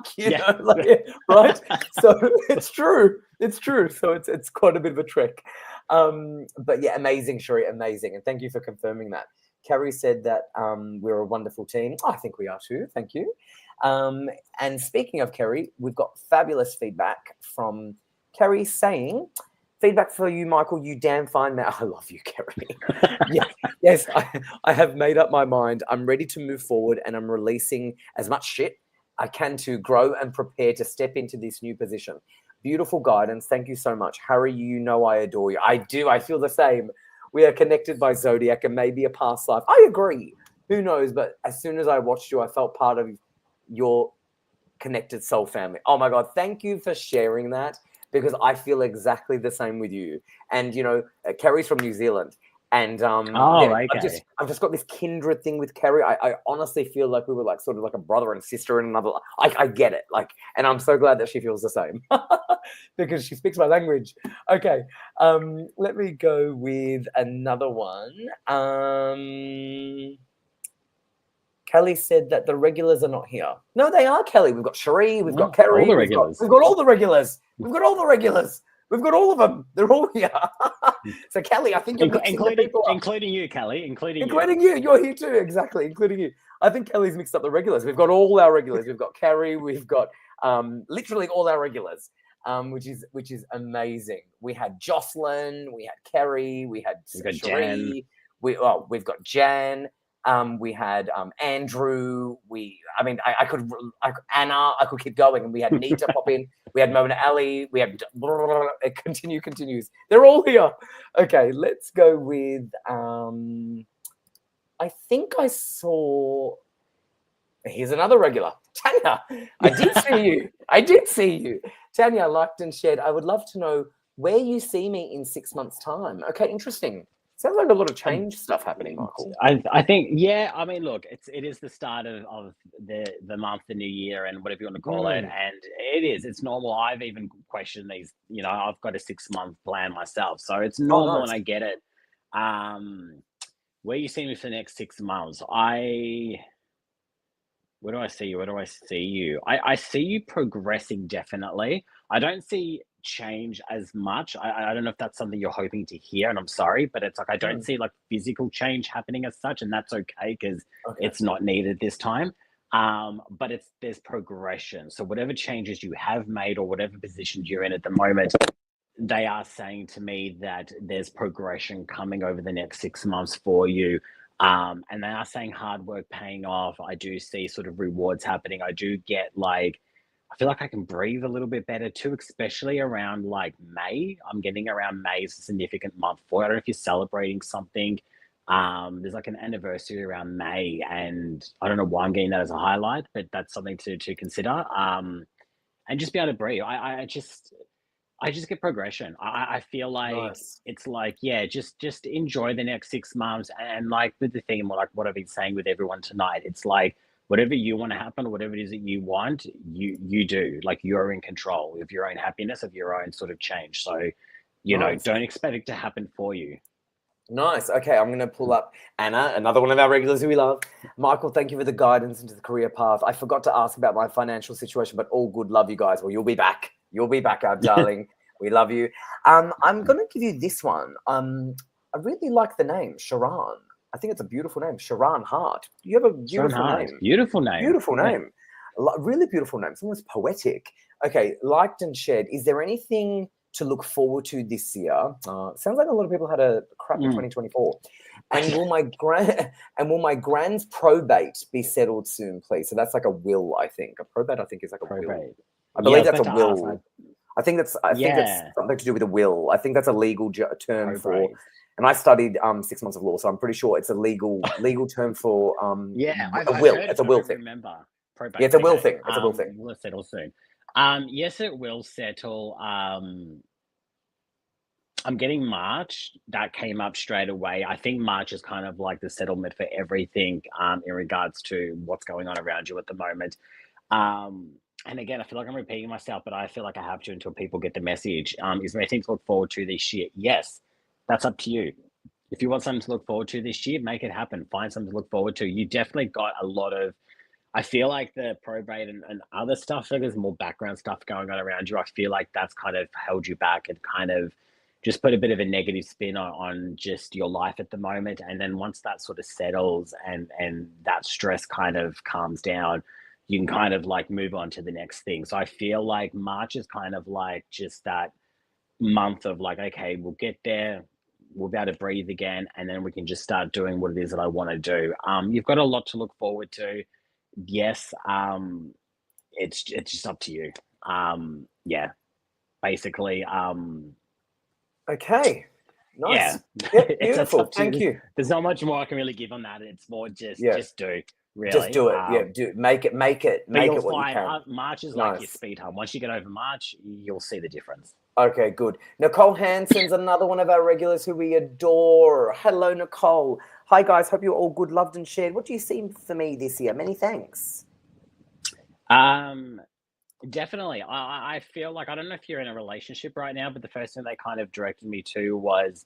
So it's true. It's true. So it's quite a bit of a trick. But yeah, amazing, Cherie, amazing. And thank you for confirming that. Carrie said that we're a wonderful team. I think we are too. Thank you. And speaking of Carrie, we've got fabulous feedback from Carrie saying, feedback for you, Michael, you damn fine man. I love you, Carrie. Yes, I have made up my mind. I'm ready to move forward, and I'm releasing as much shit I can to grow and prepare to step into this new position. Beautiful guidance. Thank you so much. Harry, you know I adore you. I do. I feel the same. We are connected by Zodiac and maybe a past life. I agree. Who knows? But as soon as I watched you, I felt part of your connected soul family. Oh, my God. Thank you for sharing that, because I feel exactly the same with you. And, you know, Carrie's from New Zealand. And Okay. I've just got this kindred thing with Kerry. I honestly feel like we were like sort of like a brother and sister in another. I get it, like, and I'm so glad that she feels the same because she speaks my language. Okay, let me go with another one. Kelly said that the regulars are not here. No, they are, Kelly. We've got Cherie, we've got Kerry, all the regulars. We've got all the regulars. We've got all the regulars. We've got all of them. They're all here. So, Kelly, I think you're mixing the people up. Including you, Kelly. Including you. You're here too. Exactly. Including you. I think Kelly's mixed up the regulars. We've got all our regulars. We've got Kerry. We've got literally all our regulars, which is amazing. We had Jocelyn. We had Kerry. We had Cherie. We've got Jan. We had Andrew. I could Anna. I could keep going, and we had Nita pop in. We had Mona Ali. We had it continues. They're all here. Okay, let's go with. I think I saw. Here's another regular, Tanya. I did see you. Tanya liked and shared. I would love to know where you see me in 6 months' time. Okay, interesting. Sounds like a lot of change stuff happening, Michael. I think, yeah. I mean, look, it is the start of the month, the new year, and whatever you want to call it. And it's normal. I've even questioned these. You know, I've got a 6-month plan myself, so it's normal, and I get it. Where you see me for the next 6 months? Where do I see you? Where do I see you? I see you progressing, definitely. I don't see change as much. I don't know if that's something you're hoping to hear, and I'm sorry, but it's like I don't see like physical change happening as such, and that's okay because it's not needed this time. But there's progression. So whatever changes you have made or whatever positions you're in at the moment, they are saying to me that there's progression coming over the next 6 months for you. And they are saying hard work paying off. I do see sort of rewards happening. I do get like, I feel like I can breathe a little bit better too, especially around like May. I'm getting around May is a significant month for it. I don't know if you're celebrating something. There's like an anniversary around May, and I don't know why I'm getting that as a highlight, but that's something to consider. And just be able to breathe. I just get progression. I feel like it's like, yeah, just enjoy the next 6 months. And like with the theme, like what I've been saying with everyone tonight, it's like whatever you want to happen, whatever it is that you want, you do. Like you're in control of your own happiness, of your own sort of change. So, you know, don't expect it to happen for you. Nice. Okay, I'm going to pull up Anna, another one of our regulars who we love. Michael, thank you for the guidance into the career path. I forgot to ask about my financial situation, but all good. Love you guys. Well, you'll be back. You'll be back, our darling. We love you. I'm going to give you this one. I really like the name, Sharon. I think it's a beautiful name, Sharon Hart. You have a beautiful name. Beautiful name. Beautiful name. Really beautiful name. It's almost poetic. Okay, liked and shared. Is there anything to look forward to this year? Sounds like a lot of people had a crappy 2024. And will my grand's probate be settled soon, please? So that's like a will, I think. A probate, I think, is like a will. I believe that's a will. I think it's something to do with a will. I think that's a legal term for. And I studied 6 months of law, so I'm pretty sure it's a legal term for a will. It's a will thing. Remember, probate. Yeah, it's a will thing. It's a will thing. Will settle soon. Yes, it will settle. I'm getting March. That came up straight away. I think March is kind of like the settlement for everything in regards to what's going on around you at the moment. And again, I feel like I'm repeating myself, but I feel like I have to until people get the message. Is there anything to look forward to this year? Yes, that's up to you. If you want something to look forward to this year, make it happen. Find something to look forward to. You definitely got a lot of, I feel like the probate and other stuff, like there's more background stuff going on around you. I feel like that's kind of held you back and kind of just put a bit of a negative spin on just your life at the moment. And then once that sort of settles and that stress kind of calms down, you can kind of like move on to the next thing. So I feel like March is kind of like just that month of like, okay, we'll get there, we'll be able to breathe again, and then we can just start doing what it is that I want to do. You've got a lot to look forward to. Yes, it's just up to you. Yeah, basically. Okay. Nice. Yeah, Yep, beautiful. Thank you. There's not much more I can really give on that. It's more just do. Really. Just do it. Make it what you can. March is like your speed hump. Once you get over March, you'll see the difference. Okay, good. Nicole Hansen's another one of our regulars who we adore. Hello, Nicole. Hi, guys. Hope you're all good, loved, and shared. What do you see for me this year? Many thanks. Definitely. I feel like, I don't know if you're in a relationship right now, but the first thing they kind of directed me to was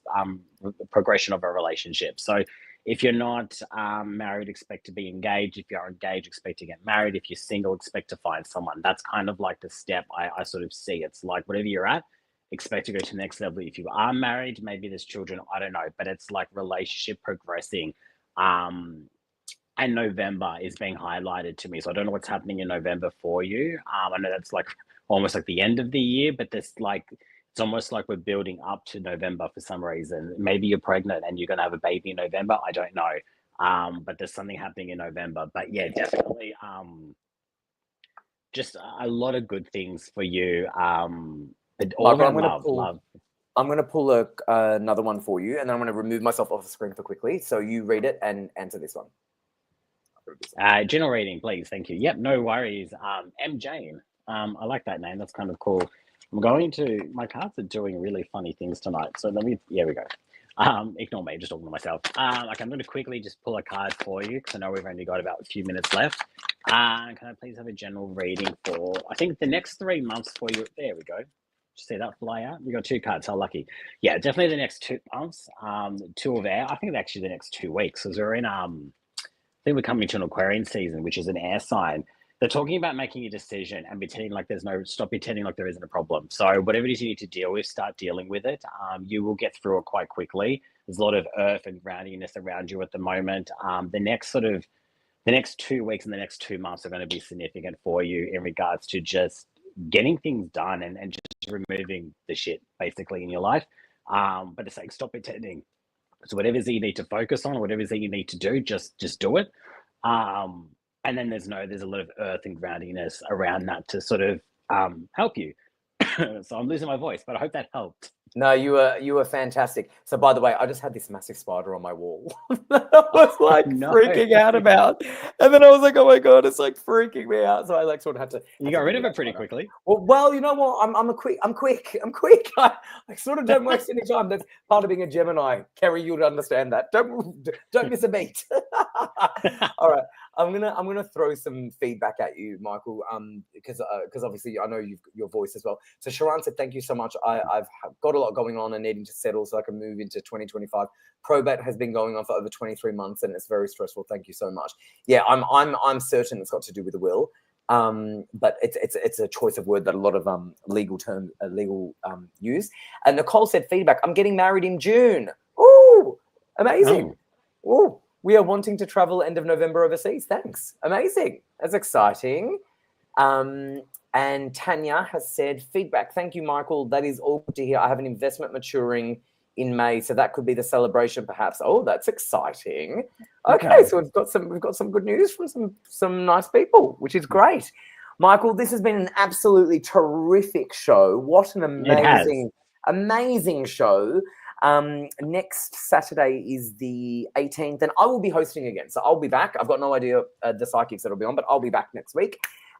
the progression of a relationship. So if you're not married, expect to be engaged. If you're engaged, expect to get married. If you're single, expect to find someone. That's kind of like the step I sort of see. It's like whatever you're at, expect to go to the next level. If you are married, maybe there's children, I don't know, but it's like relationship progressing. Um, and November is being highlighted to me. So I don't know what's happening in November for you. I know that's like almost like the end of the year, but this like it's almost like we're building up to November for some reason. Maybe you're pregnant and you're gonna have a baby in November. I don't know. But there's something happening in November. But yeah, definitely just a lot of good things for you. But all Michael, around love. I'm going to pull another one for you, and then I'm going to remove myself off the screen for quickly. So you read it and answer this one. General reading, please. Thank you. Yep, no worries. M. Jane. I like that name. That's kind of cool. I'm going to, my cards are doing really funny things tonight. So here we go. Ignore me, I'm just talking to myself. Okay, I'm going to quickly just pull a card for you because I know we've only got about a few minutes left. Can I please have a general reading for, I think the next 3 months for you? There we go. Just see that fly out? We got 2 cards. How lucky. Yeah, definitely the next 2 months. 2 of air. I think actually the next 2 weeks because we're in, I think we're coming to an Aquarian season, which is an air sign. They're talking about making a decision and pretending like stop pretending like there isn't a problem. So whatever it is you need to deal with, start dealing with it. You will get through it quite quickly. There's a lot of earth and groundiness around you at the moment. The next 2 weeks and the next 2 months are going to be significant for you in regards to just getting things done and just removing the shit basically in your life. But it's like, stop pretending. So whatever that you need to focus on, whatever that you need to do, just do it. And then there's a lot of earth and groundiness around that to sort of help you. So I'm losing my voice, but I hope that helped. No, you were fantastic. So, by the way, I just had this massive spider on my wall that I was like freaking out about, and then I was like, "Oh my god, it's like freaking me out." So I like sort of had to. You got rid of it pretty quickly. Well, you know what? I'm quick. I sort of don't waste any time. That's part of being a Gemini. Kerry, you'd understand that. Don't miss a beat. All right. I'm gonna throw some feedback at you, Michael, because obviously I know your voice as well. So Sharon said, "Thank you so much. I've got a lot going on and needing to settle so I can move into 2025. Probate has been going on for over 23 months and it's very stressful. Thank you so much." Yeah, I'm certain it's got to do with the will, but it's a choice of word that a lot of legal use. And Nicole said, "Feedback. I'm getting married in June. Ooh, amazing. Ooh." We are wanting to travel end of November overseas. Thanks. Amazing. That's exciting. And Tanya has said, "Feedback. Thank you, Michael. That is all good to hear. I have an investment maturing in May, so that could be the celebration, perhaps." Oh, that's exciting. Okay, so we've got some good news from some nice people, which is great. Michael, this has been an absolutely terrific show. What an amazing show. Next Saturday is the 18th, and I will be hosting again. So I'll be back. I've got no idea the psychics that'll be on, but I'll be back next week.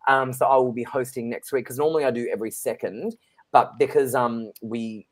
So I will be hosting next week because normally I do every second, but because we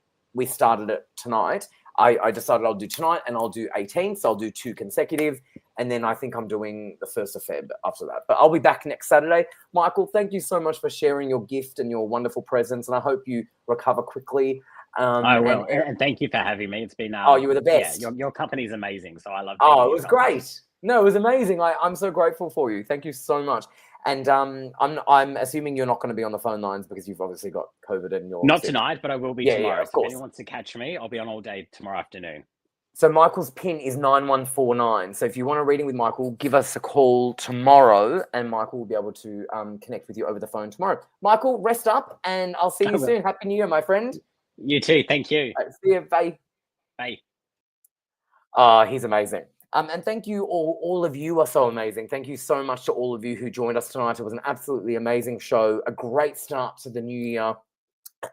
started it tonight, I decided I'll do tonight and I'll do 18th. So I'll do 2 consecutive, and then I think I'm doing the 1st of Feb after that. But I'll be back next Saturday. Michael, thank you so much for sharing your gift and your wonderful presence, and I hope you recover quickly. I will, and thank you for having me. It's been you were the best. Yeah, your company's amazing, so I love. It was great. No, it was amazing. I'm so grateful for you. Thank you so much. And I'm assuming you're not going to be on the phone lines because you've obviously got COVID and you're not tonight, but I will be tomorrow. Of course. If anyone wants to catch me, I'll be on all day tomorrow afternoon. So Michael's PIN is 9149. So if you want a reading with Michael, give us a call tomorrow, and Michael will be able to connect with you over the phone tomorrow. Michael, rest up, and I'll see you soon. Happy New Year, my friend. You too. Thank you. Right, see you. Bye. Bye. He's amazing. And thank you all of you are so amazing. Thank you so much to all of you who joined us tonight. It was an absolutely amazing show, a great start to the new year.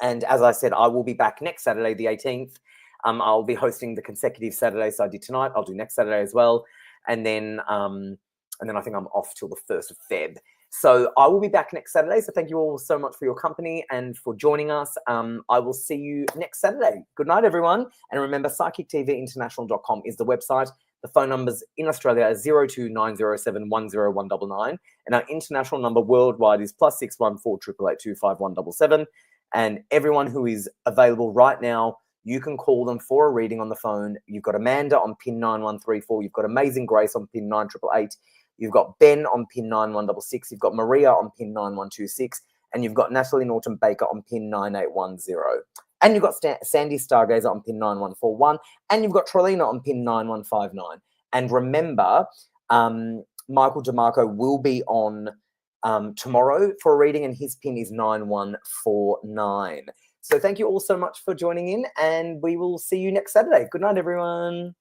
And as I said, I will be back next Saturday, the 18th. I'll be hosting the consecutive Saturdays. So I did tonight. I'll do next Saturday as well. And then I think I'm off till the 1st of Feb. So I will be back next Saturday. So thank you all so much for your company and for joining us. I will see you next Saturday. Good night, everyone. And remember, psychictvinternational.com is the website. The phone numbers in Australia are 0290710199. And our international number worldwide is +61 488825177. And everyone who is available right now, you can call them for a reading on the phone. You've got Amanda on pin 9134. You've got Amazing Grace on pin 9888. You've got Ben on pin 9166. You've got Maria on pin 9126. And you've got Natalie Norton Baker on pin 9810. And you've got Sandy Stargazer on pin 9141. And you've got Trelina on pin 9159. And remember, Michael Dimarco will be on tomorrow for a reading, and his pin is 9149. So thank you all so much for joining in, and we will see you next Saturday. Good night, everyone.